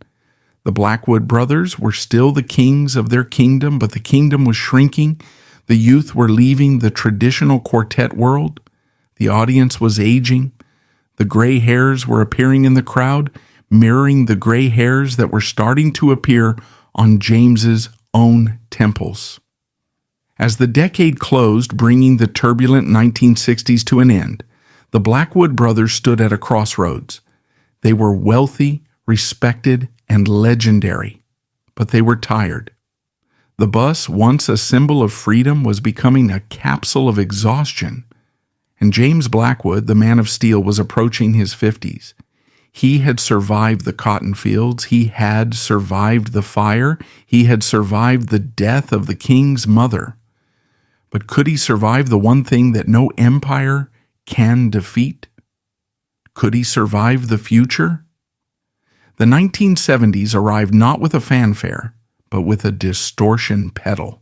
A: The Blackwood Brothers were still the kings of their kingdom, but the kingdom was shrinking. The youth were leaving the traditional quartet world. The audience was aging. The gray hairs were appearing in the crowd, mirroring the gray hairs that were starting to appear on James's own temples. As the decade closed, bringing the turbulent 1960s to an end, the Blackwood Brothers stood at a crossroads. They were wealthy, respected, and legendary, but they were tired. The bus, once a symbol of freedom, was becoming a capsule of exhaustion. And James Blackwood, the man of steel, was approaching his 50s. He had survived the cotton fields. He had survived the fire. He had survived the death of the king's mother. But could he survive the one thing that no empire can defeat? Could he survive the future? The 1970s arrived not with a fanfare, but with a distortion pedal.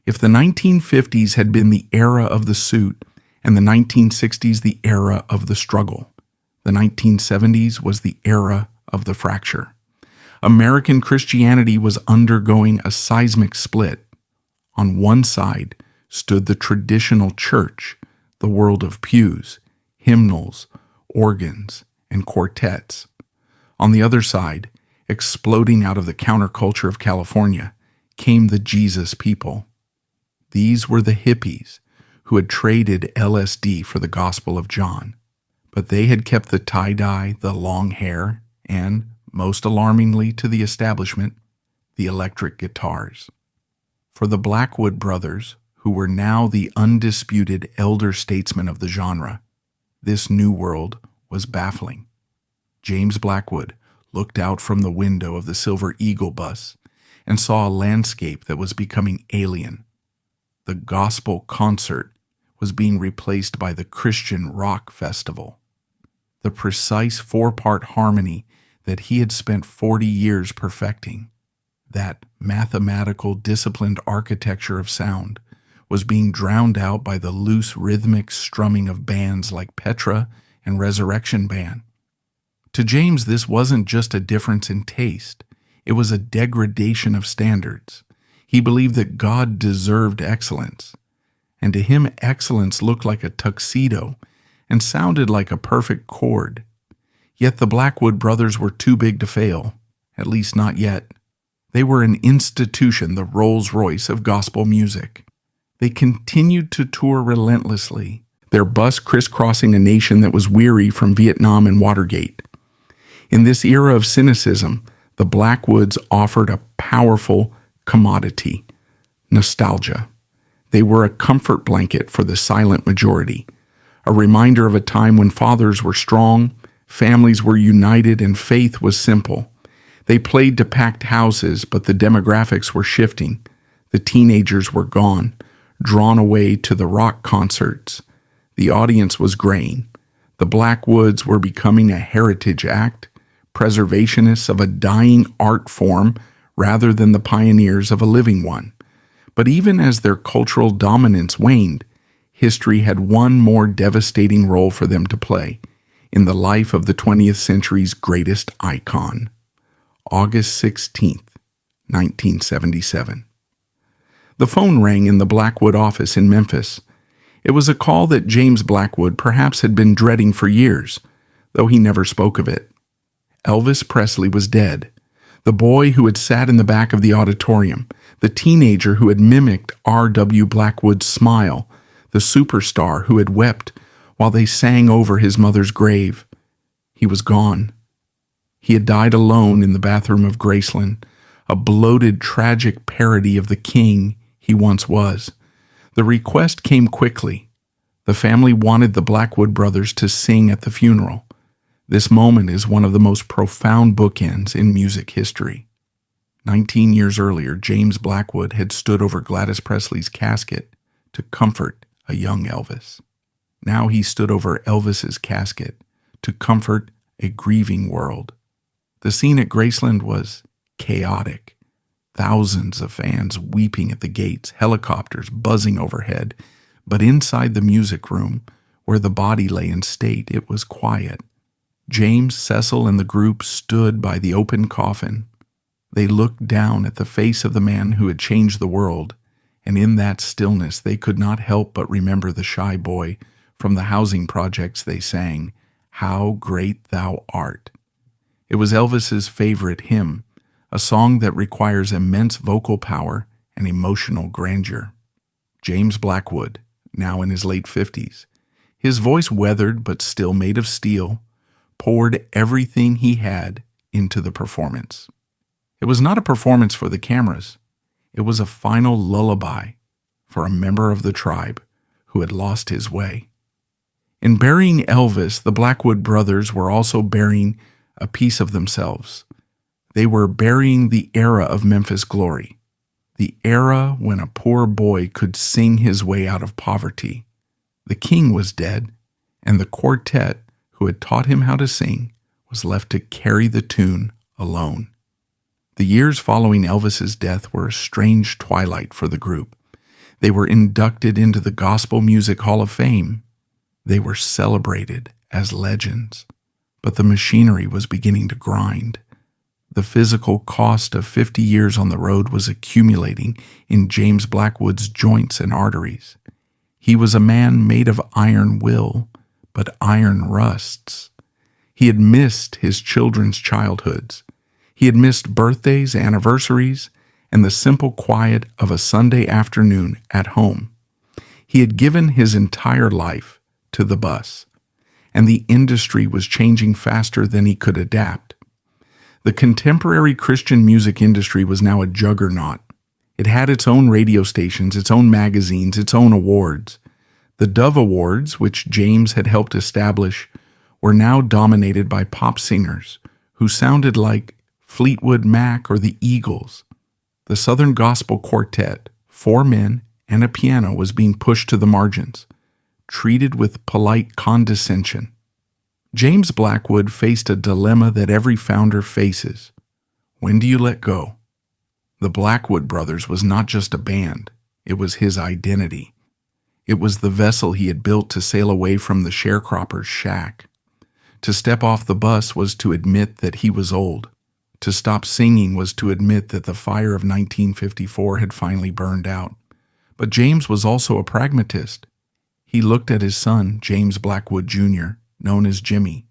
A: If the 1950s had been the era of the suit and the 1960s the era of the struggle, the 1970s was the era of the fracture. American Christianity was undergoing a seismic split. On one side stood the traditional church, the world of pews, hymnals, organs, and quartets. On the other side, exploding out of the counterculture of California, came the Jesus people. These were the hippies who had traded LSD for the Gospel of John. But they had kept the tie-dye, the long hair, and, most alarmingly to the establishment, the electric guitars. For the Blackwood Brothers, who were now the undisputed elder statesmen of the genre, this new world was baffling. James Blackwood looked out from the window of the Silver Eagle bus and saw a landscape that was becoming alien. The gospel concert was being replaced by the Christian rock festival. The precise four-part harmony that he had spent 40 years perfecting, that mathematical, disciplined architecture of sound, was being drowned out by the loose rhythmic strumming of bands like Petra and Resurrection Band. To James, this wasn't just a difference in taste. It was a degradation of standards. He believed that God deserved excellence. And to him, excellence looked like a tuxedo and sounded like a perfect chord. Yet the Blackwood Brothers were too big to fail, at least not yet. They were an institution, the Rolls-Royce of gospel music. They continued to tour relentlessly, their bus crisscrossing a nation that was weary from Vietnam and Watergate. In this era of cynicism, the Blackwoods offered a powerful commodity: nostalgia. They were a comfort blanket for the silent majority, a reminder of a time when fathers were strong, families were united, and faith was simple. They played to packed houses, but the demographics were shifting. The teenagers were gone, drawn away to the rock concerts. The audience was graying. The Blackwoods were becoming a heritage act, preservationists of a dying art form rather than the pioneers of a living one. But even as their cultural dominance waned, history had one more devastating role for them to play in the life of the 20th century's greatest icon. August 16th, 1977. The phone rang in the Blackwood office in Memphis. It was a call that James Blackwood perhaps had been dreading for years, though he never spoke of it. Elvis Presley was dead. The boy who had sat in the back of the auditorium, the teenager who had mimicked R.W. Blackwood's smile, the superstar who had wept while they sang over his mother's grave. He was gone. He had died alone in the bathroom of Graceland, a bloated, tragic parody of the king he once was. The request came quickly. The family wanted the Blackwood Brothers to sing at the funeral. This moment is one of the most profound bookends in music history. 19 years earlier, James Blackwood had stood over Gladys Presley's casket to comfort a young Elvis. Now he stood over Elvis's casket to comfort a grieving world. The scene at Graceland was chaotic. Thousands of fans weeping at the gates, helicopters buzzing overhead. But inside the music room, where the body lay in state, it was quiet. James, Cecil, and the group stood by the open coffin. They looked down at the face of the man who had changed the world, and in that stillness they could not help but remember the shy boy from the housing projects they sang, "How Great Thou Art." It was Elvis's favorite hymn, a song that requires immense vocal power and emotional grandeur. James Blackwood, now in his late 50s, his voice weathered but still made of steel, poured everything he had into the performance. It was not a performance for the cameras. It was a final lullaby for a member of the tribe who had lost his way. In burying Elvis, the Blackwood Brothers were also burying a piece of themselves. They were burying the era of Memphis glory, the era when a poor boy could sing his way out of poverty. The king was dead, and the quartet who had taught him how to sing was left to carry the tune alone. The years following Elvis's death were a strange twilight for the group. They were inducted into the Gospel Music Hall of Fame. They were celebrated as legends. But the machinery was beginning to grind. The physical cost of 50 years on the road was accumulating in James Blackwood's joints and arteries. He was a man made of iron will, but iron rusts. He had missed his children's childhoods. He had missed birthdays, anniversaries, and the simple quiet of a Sunday afternoon at home. He had given his entire life to the bus, and the industry was changing faster than he could adapt. The contemporary Christian music industry was now a juggernaut. It had its own radio stations, its own magazines, its own awards. The Dove Awards, which James had helped establish, were now dominated by pop singers who sounded like Fleetwood Mac or the Eagles. The Southern Gospel Quartet, 4 men and a piano, was being pushed to the margins, treated with polite condescension. James Blackwood faced a dilemma that every founder faces. When do you let go? The Blackwood Brothers was not just a band, it was his identity. It was the vessel he had built to sail away from the sharecroppers' shack. To step off the bus was to admit that he was old. To stop singing was to admit that the fire of 1954 had finally burned out. But James was also a pragmatist. He looked at his son, James Blackwood Jr., known as Jimmy.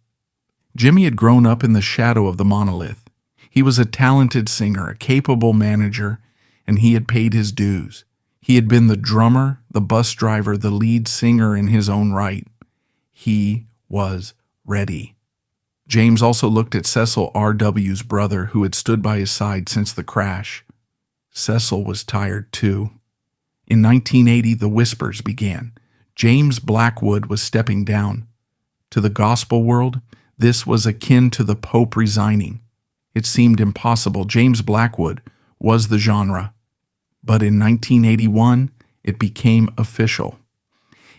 A: Jimmy had grown up in the shadow of the monolith. He was a talented singer, a capable manager, and he had paid his dues. He had been the drummer, the bus driver, the lead singer in his own right. He was ready. James also looked at Cecil R.W.'s brother, who had stood by his side since the crash. Cecil was tired too. In 1980, the whispers began. James Blackwood was stepping down. To the gospel world, this was akin to the Pope resigning. It seemed impossible. James Blackwood was the genre. But in 1981, it became official.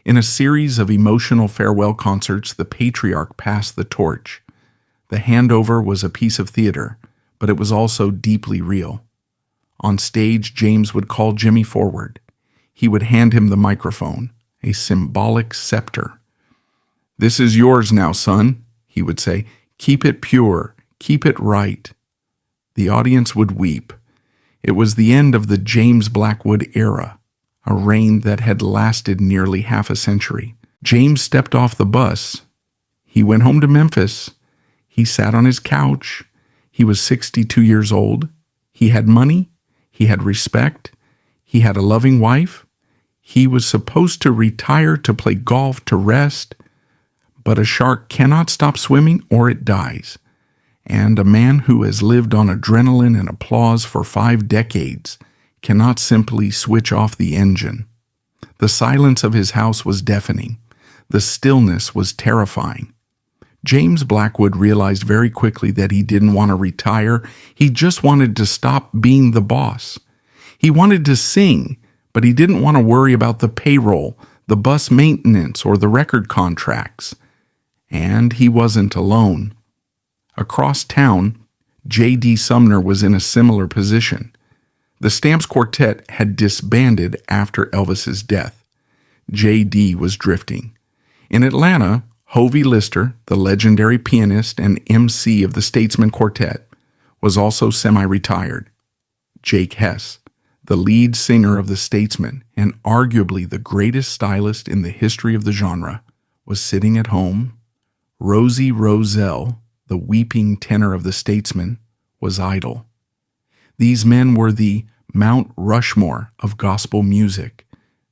A: In a series of emotional farewell concerts, the patriarch passed the torch. The handover was a piece of theater, but it was also deeply real. On stage, James would call Jimmy forward. He would hand him the microphone, a symbolic scepter. "This is yours now, son," he would say. "Keep it pure. Keep it right." The audience would weep. It was the end of the James Blackwood era, a reign that had lasted nearly half a century. James stepped off the bus. He went home to Memphis. He sat on his couch. He was 62 years old. He had money. He had respect. He had a loving wife. He was supposed to retire to play golf, to rest. But a shark cannot stop swimming or it dies. And a man who has lived on adrenaline and applause for 5 decades cannot simply switch off the engine. The silence of his house was deafening. The stillness was terrifying. James Blackwood realized very quickly that he didn't want to retire. He just wanted to stop being the boss. He wanted to sing, but he didn't want to worry about the payroll, the bus maintenance, or the record contracts. And he wasn't alone. Across town, J.D. Sumner was in a similar position. The Stamps Quartet had disbanded after Elvis's death. J.D. was drifting. In Atlanta, Hovey Lister, the legendary pianist and MC of the Statesman Quartet, was also semi-retired. Jake Hess, the lead singer of the Statesman and arguably the greatest stylist in the history of the genre, was sitting at home. Rosie Roselle, the weeping tenor of the Statesman, was idle. These men were the Mount Rushmore of gospel music.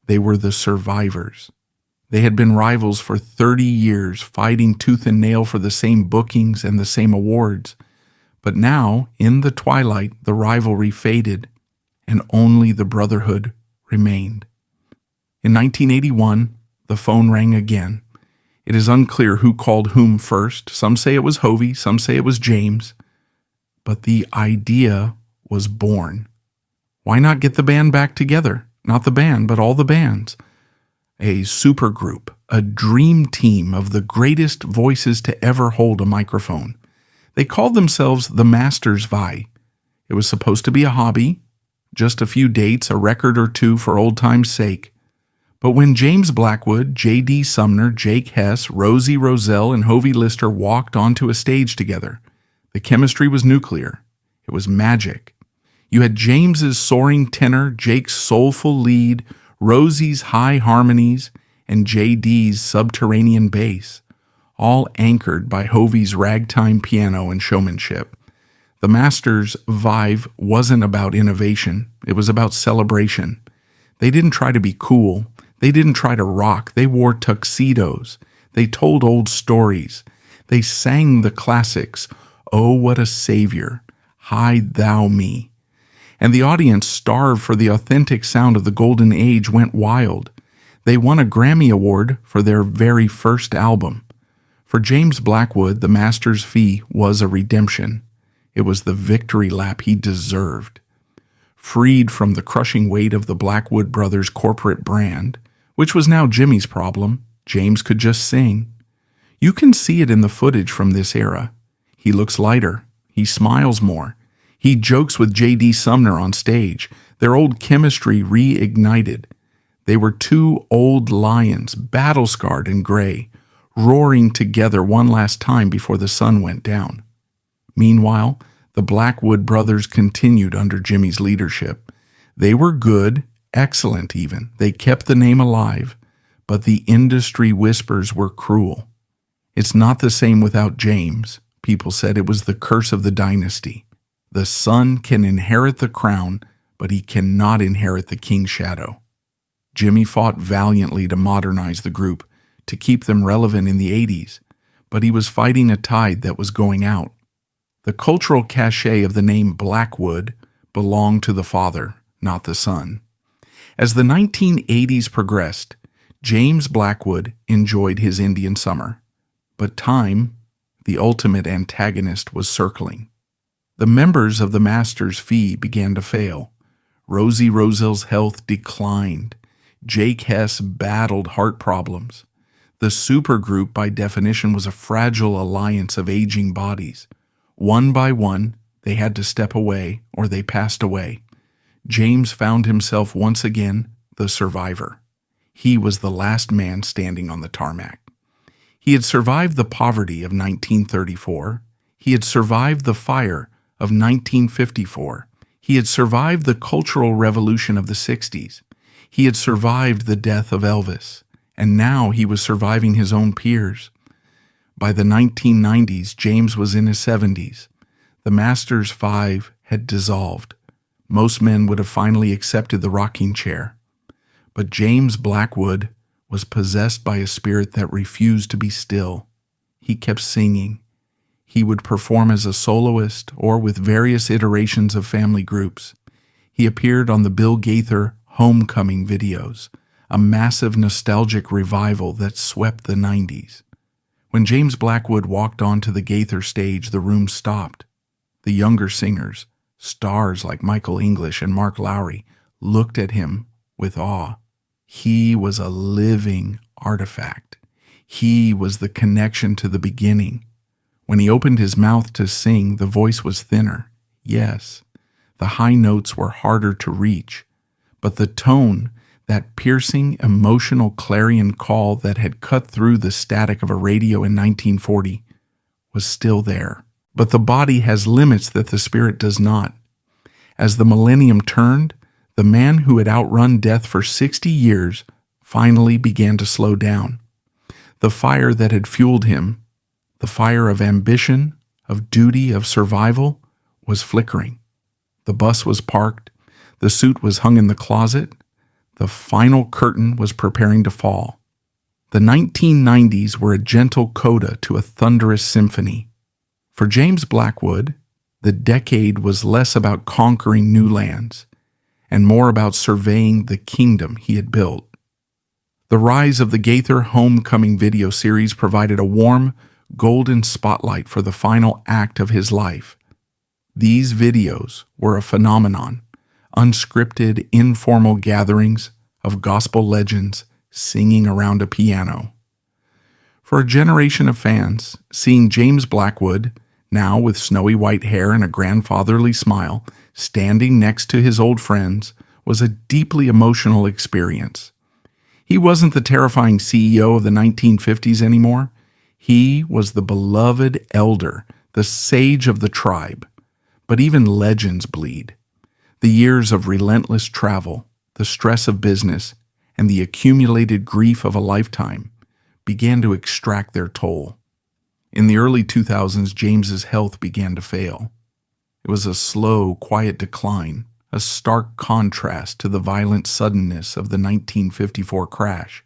A: They were the survivors. They had been rivals for 30 years, fighting tooth and nail for the same bookings and the same awards. But now, in the twilight, the rivalry faded, and only the brotherhood remained. In 1981, the phone rang again. It is unclear who called whom first. Some say it was Hovey, some say it was James. But the idea was born. Why not get the band back together? Not the band, but all the bands. A supergroup, a dream team of the greatest voices to ever hold a microphone. They called themselves the Masters Vi. It was supposed to be a hobby, just a few dates, a record or two for old time's sake. But when James Blackwood, J.D. Sumner, Jake Hess, Rosie Roselle, and Hovey Lister walked onto a stage together, the chemistry was nuclear. It was magic. You had James's soaring tenor, Jake's soulful lead, Rosie's high harmonies, and J.D.'s subterranean bass, all anchored by Hovey's ragtime piano and showmanship. The Masters' vibe wasn't about innovation, it was about celebration. They didn't try to be cool, they didn't try to rock, they wore tuxedos, they told old stories, they sang the classics, "Oh, what a Savior, hide thou me." And the audience, starved for the authentic sound of the golden age, went wild. They won a Grammy Award for their very first album. For James Blackwood, the Masters' fee was a redemption. It was the victory lap he deserved. Freed from the crushing weight of the Blackwood Brothers' corporate brand, which was now Jimmy's problem, James could just sing. You can see it in the footage from this era. He looks lighter. He smiles more. He jokes with J.D. Sumner on stage. Their old chemistry reignited. They were two old lions, battle-scarred and gray, roaring together one last time before the sun went down. Meanwhile, the Blackwood Brothers continued under Jimmy's leadership. They were good, excellent even. They kept the name alive, but the industry whispers were cruel. It's not the same without James. People said it was the curse of the dynasty. The son can inherit the crown, but he cannot inherit the king's shadow. Jimmy fought valiantly to modernize the group, to keep them relevant in the 80s, but he was fighting a tide that was going out. The cultural cachet of the name Blackwood belonged to the father, not the son. As the 1980s progressed, James Blackwood enjoyed his Indian summer, but time, the ultimate antagonist, was circling. The members of the Masters' fee began to fail. Rosie Roselle's health declined. Jake Hess battled heart problems. The supergroup, by definition, was a fragile alliance of aging bodies. One by one, they had to step away or they passed away. James found himself once again the survivor. He was the last man standing on the tarmac. He had survived the poverty of 1934. He had survived the fire of 1954. He had survived the cultural revolution of the 60s. He had survived the death of Elvis. And now he was surviving his own peers. By the 1990s, James was in his 70s. The Masters' Five had dissolved. Most men would have finally accepted the rocking chair. But James Blackwood was possessed by a spirit that refused to be still. He kept singing. He would perform as a soloist or with various iterations of family groups. He appeared on the Gaither Homecoming videos, a massive nostalgic revival that swept the 90s. When James Blackwood walked onto the Gaither stage, the room stopped. The younger singers, stars like Michael English and Mark Lowry, looked at him with awe. He was a living artifact. He was the connection to the beginning. When he opened his mouth to sing, the voice was thinner. Yes, the high notes were harder to reach, but the tone, that piercing, emotional clarion call that had cut through the static of a radio in 1940, was still there. But the body has limits that the spirit does not. As the millennium turned, the man who had outrun death for 60 years finally began to slow down. The fire that had fueled him, the fire of ambition, of duty, of survival, was flickering. The bus was parked, the suit was hung in the closet, the final curtain was preparing to fall. The 1990s were a gentle coda to a thunderous symphony. For James Blackwood, the decade was less about conquering new lands and more about surveying the kingdom he had built. The rise of the Gaither Homecoming video series provided a warm, golden spotlight for the final act of his life. These videos were a phenomenon, unscripted, informal gatherings of gospel legends singing around a piano. For a generation of fans, seeing James Blackwood, now with snowy white hair and a grandfatherly smile, standing next to his old friends, was a deeply emotional experience. He wasn't the terrifying CEO of the 1950s anymore. He was the beloved elder, the sage of the tribe. But even legends bleed. The years of relentless travel, the stress of business, and the accumulated grief of a lifetime began to extract their toll. In the early 2000s, James's health began to fail. It was a slow, quiet decline, a stark contrast to the violent suddenness of the 1954 crash.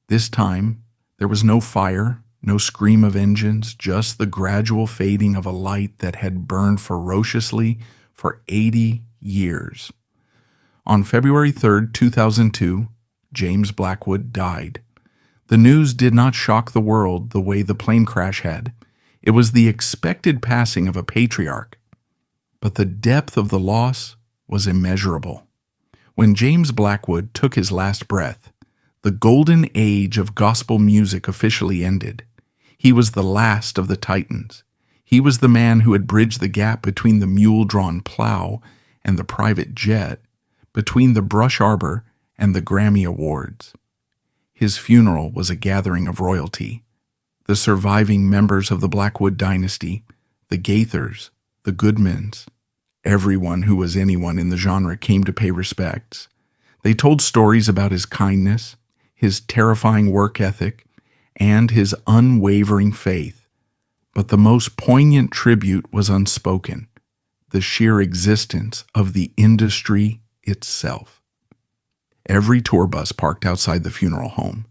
A: This time, there was no fire, no scream of engines, just the gradual fading of a light that had burned ferociously for 80 years. On February 3, 2002, James Blackwood died. The news did not shock the world the way the plane crash had. It was the expected passing of a patriarch. But the depth of the loss was immeasurable. When James Blackwood took his last breath, the golden age of gospel music officially ended. He was the last of the titans. He was the man who had bridged the gap between the mule-drawn plow and the private jet, between the brush arbor and the Grammy Awards. His funeral was a gathering of royalty. The surviving members of the Blackwood dynasty, the Gaithers, the Goodmans, everyone who was anyone in the genre came to pay respects. They told stories about his kindness, his terrifying work ethic, and his unwavering faith. But the most poignant tribute was unspoken, the sheer existence of the industry itself. Every tour bus parked outside the funeral home,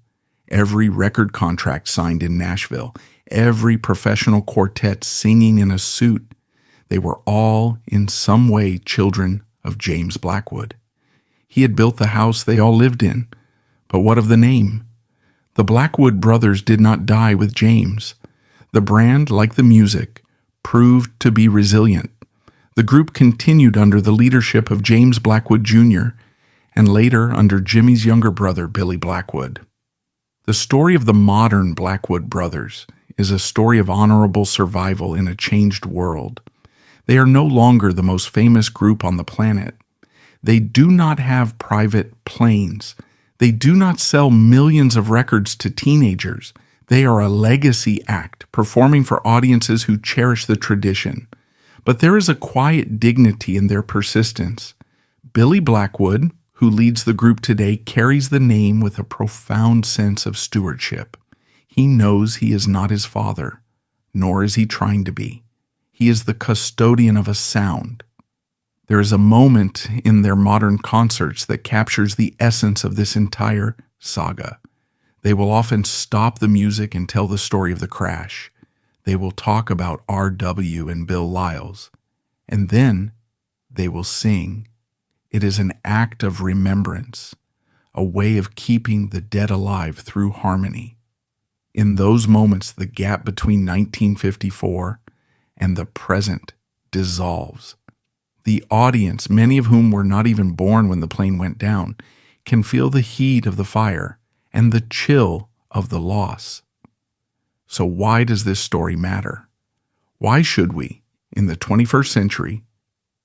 A: every record contract signed in Nashville, every professional quartet singing in a suit, they were all in some way children of James Blackwood. He had built the house they all lived in, but what of the name? The Blackwood Brothers did not die with James. The brand, like the music, proved to be resilient. The group continued under the leadership of James Blackwood Jr., and later under Jimmy's younger brother, Billy Blackwood. The story of the modern Blackwood Brothers is a story of honorable survival in a changed world. They are no longer the most famous group on the planet. They do not have private planes. They do not sell millions of records to teenagers. They are a legacy act, performing for audiences who cherish the tradition. But there is a quiet dignity in their persistence. Billy Blackwood, who leads the group today, carries the name with a profound sense of stewardship. He knows he is not his father, nor is he trying to be. He is the custodian of a sound. There is a moment in their modern concerts that captures the essence of this entire saga. They will often stop the music and tell the story of the crash. They will talk about R.W. and Bill Lyles, and then they will sing. It is an act of remembrance, a way of keeping the dead alive through harmony. In those moments, the gap between 1954 and the present dissolves. The audience, many of whom were not even born when the plane went down, can feel the heat of the fire and the chill of the loss. So why does this story matter? Why should we, in the 21st century,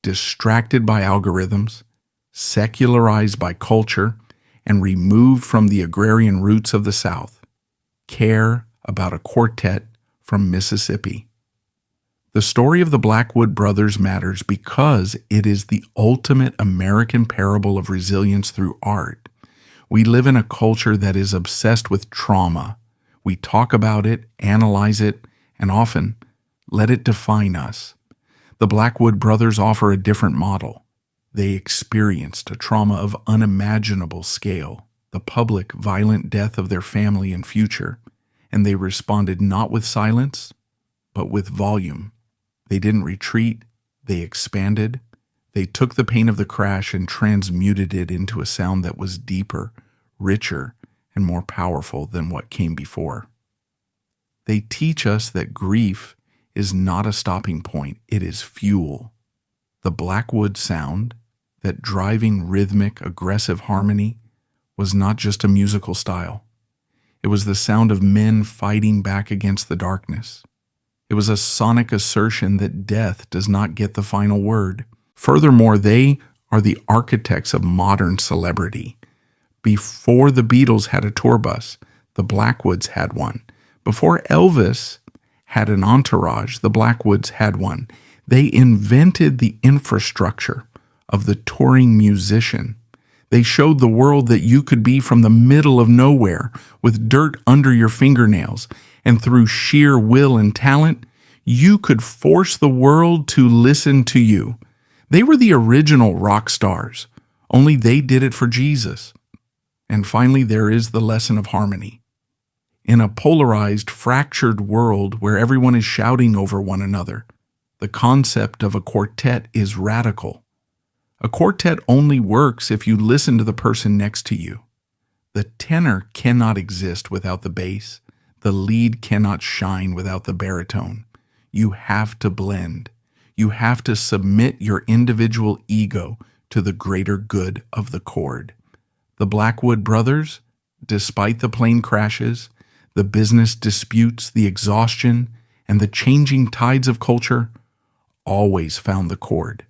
A: distracted by algorithms, secularized by culture, and removed from the agrarian roots of the South, care about a quartet from Mississippi? The story of the Blackwood Brothers matters because it is the ultimate American parable of resilience through art. We live in a culture that is obsessed with trauma. We talk about it, analyze it, and often let it define us. The Blackwood Brothers offer a different model. They experienced a trauma of unimaginable scale, the public, violent death of their family and future, and they responded not with silence, but with volume. They didn't retreat, they expanded. They took the pain of the crash and transmuted it into a sound that was deeper, richer, and more powerful than what came before. They teach us that grief is not a stopping point, it is fuel. The Blackwood sound, that driving, rhythmic, aggressive harmony, was not just a musical style. It was the sound of men fighting back against the darkness. It was a sonic assertion that death does not get the final word. Furthermore, they are the architects of modern celebrity. Before the Beatles had a tour bus, the Blackwoods had one. Before Elvis had an entourage, the Blackwoods had one. They invented the infrastructure of the touring musician. They showed the world that you could be from the middle of nowhere with dirt under your fingernails, and through sheer will and talent, you could force the world to listen to you. They were the original rock stars, only they did it for Jesus. And finally, there is the lesson of harmony. In a polarized, fractured world where everyone is shouting over one another, the concept of a quartet is radical. A quartet only works if you listen to the person next to you. The tenor cannot exist without the bass. The lead cannot shine without the baritone. You have to blend. You have to submit your individual ego to the greater good of the chord. The Blackwood Brothers, despite the plane crashes, the business disputes, the exhaustion, and the changing tides of culture, always found the chord.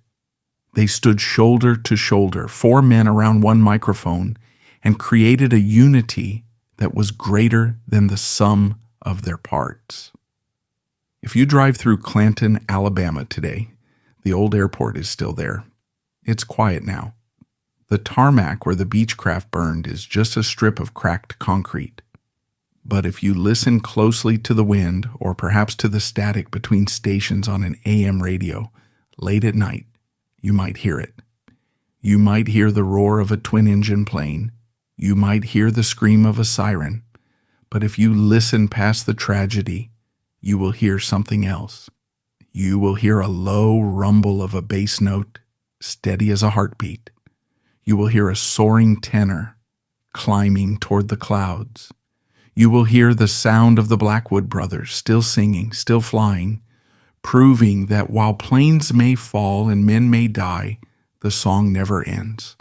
A: They stood shoulder to shoulder, four men around one microphone, and created a unity that was greater than the sum of their parts. If you drive through Clanton, Alabama today, the old airport is still there. It's quiet now. The tarmac where the Beechcraft burned is just a strip of cracked concrete. But if you listen closely to the wind, or perhaps to the static between stations on an AM radio, late at night, you might hear it. You might hear the roar of a twin-engine plane. You might hear the scream of a siren. But if you listen past the tragedy, you will hear something else. You will hear a low rumble of a bass note, steady as a heartbeat. You will hear a soaring tenor climbing toward the clouds. You will hear the sound of the Blackwood Brothers still singing, still flying, proving that while planes may fall and men may die, the song never ends.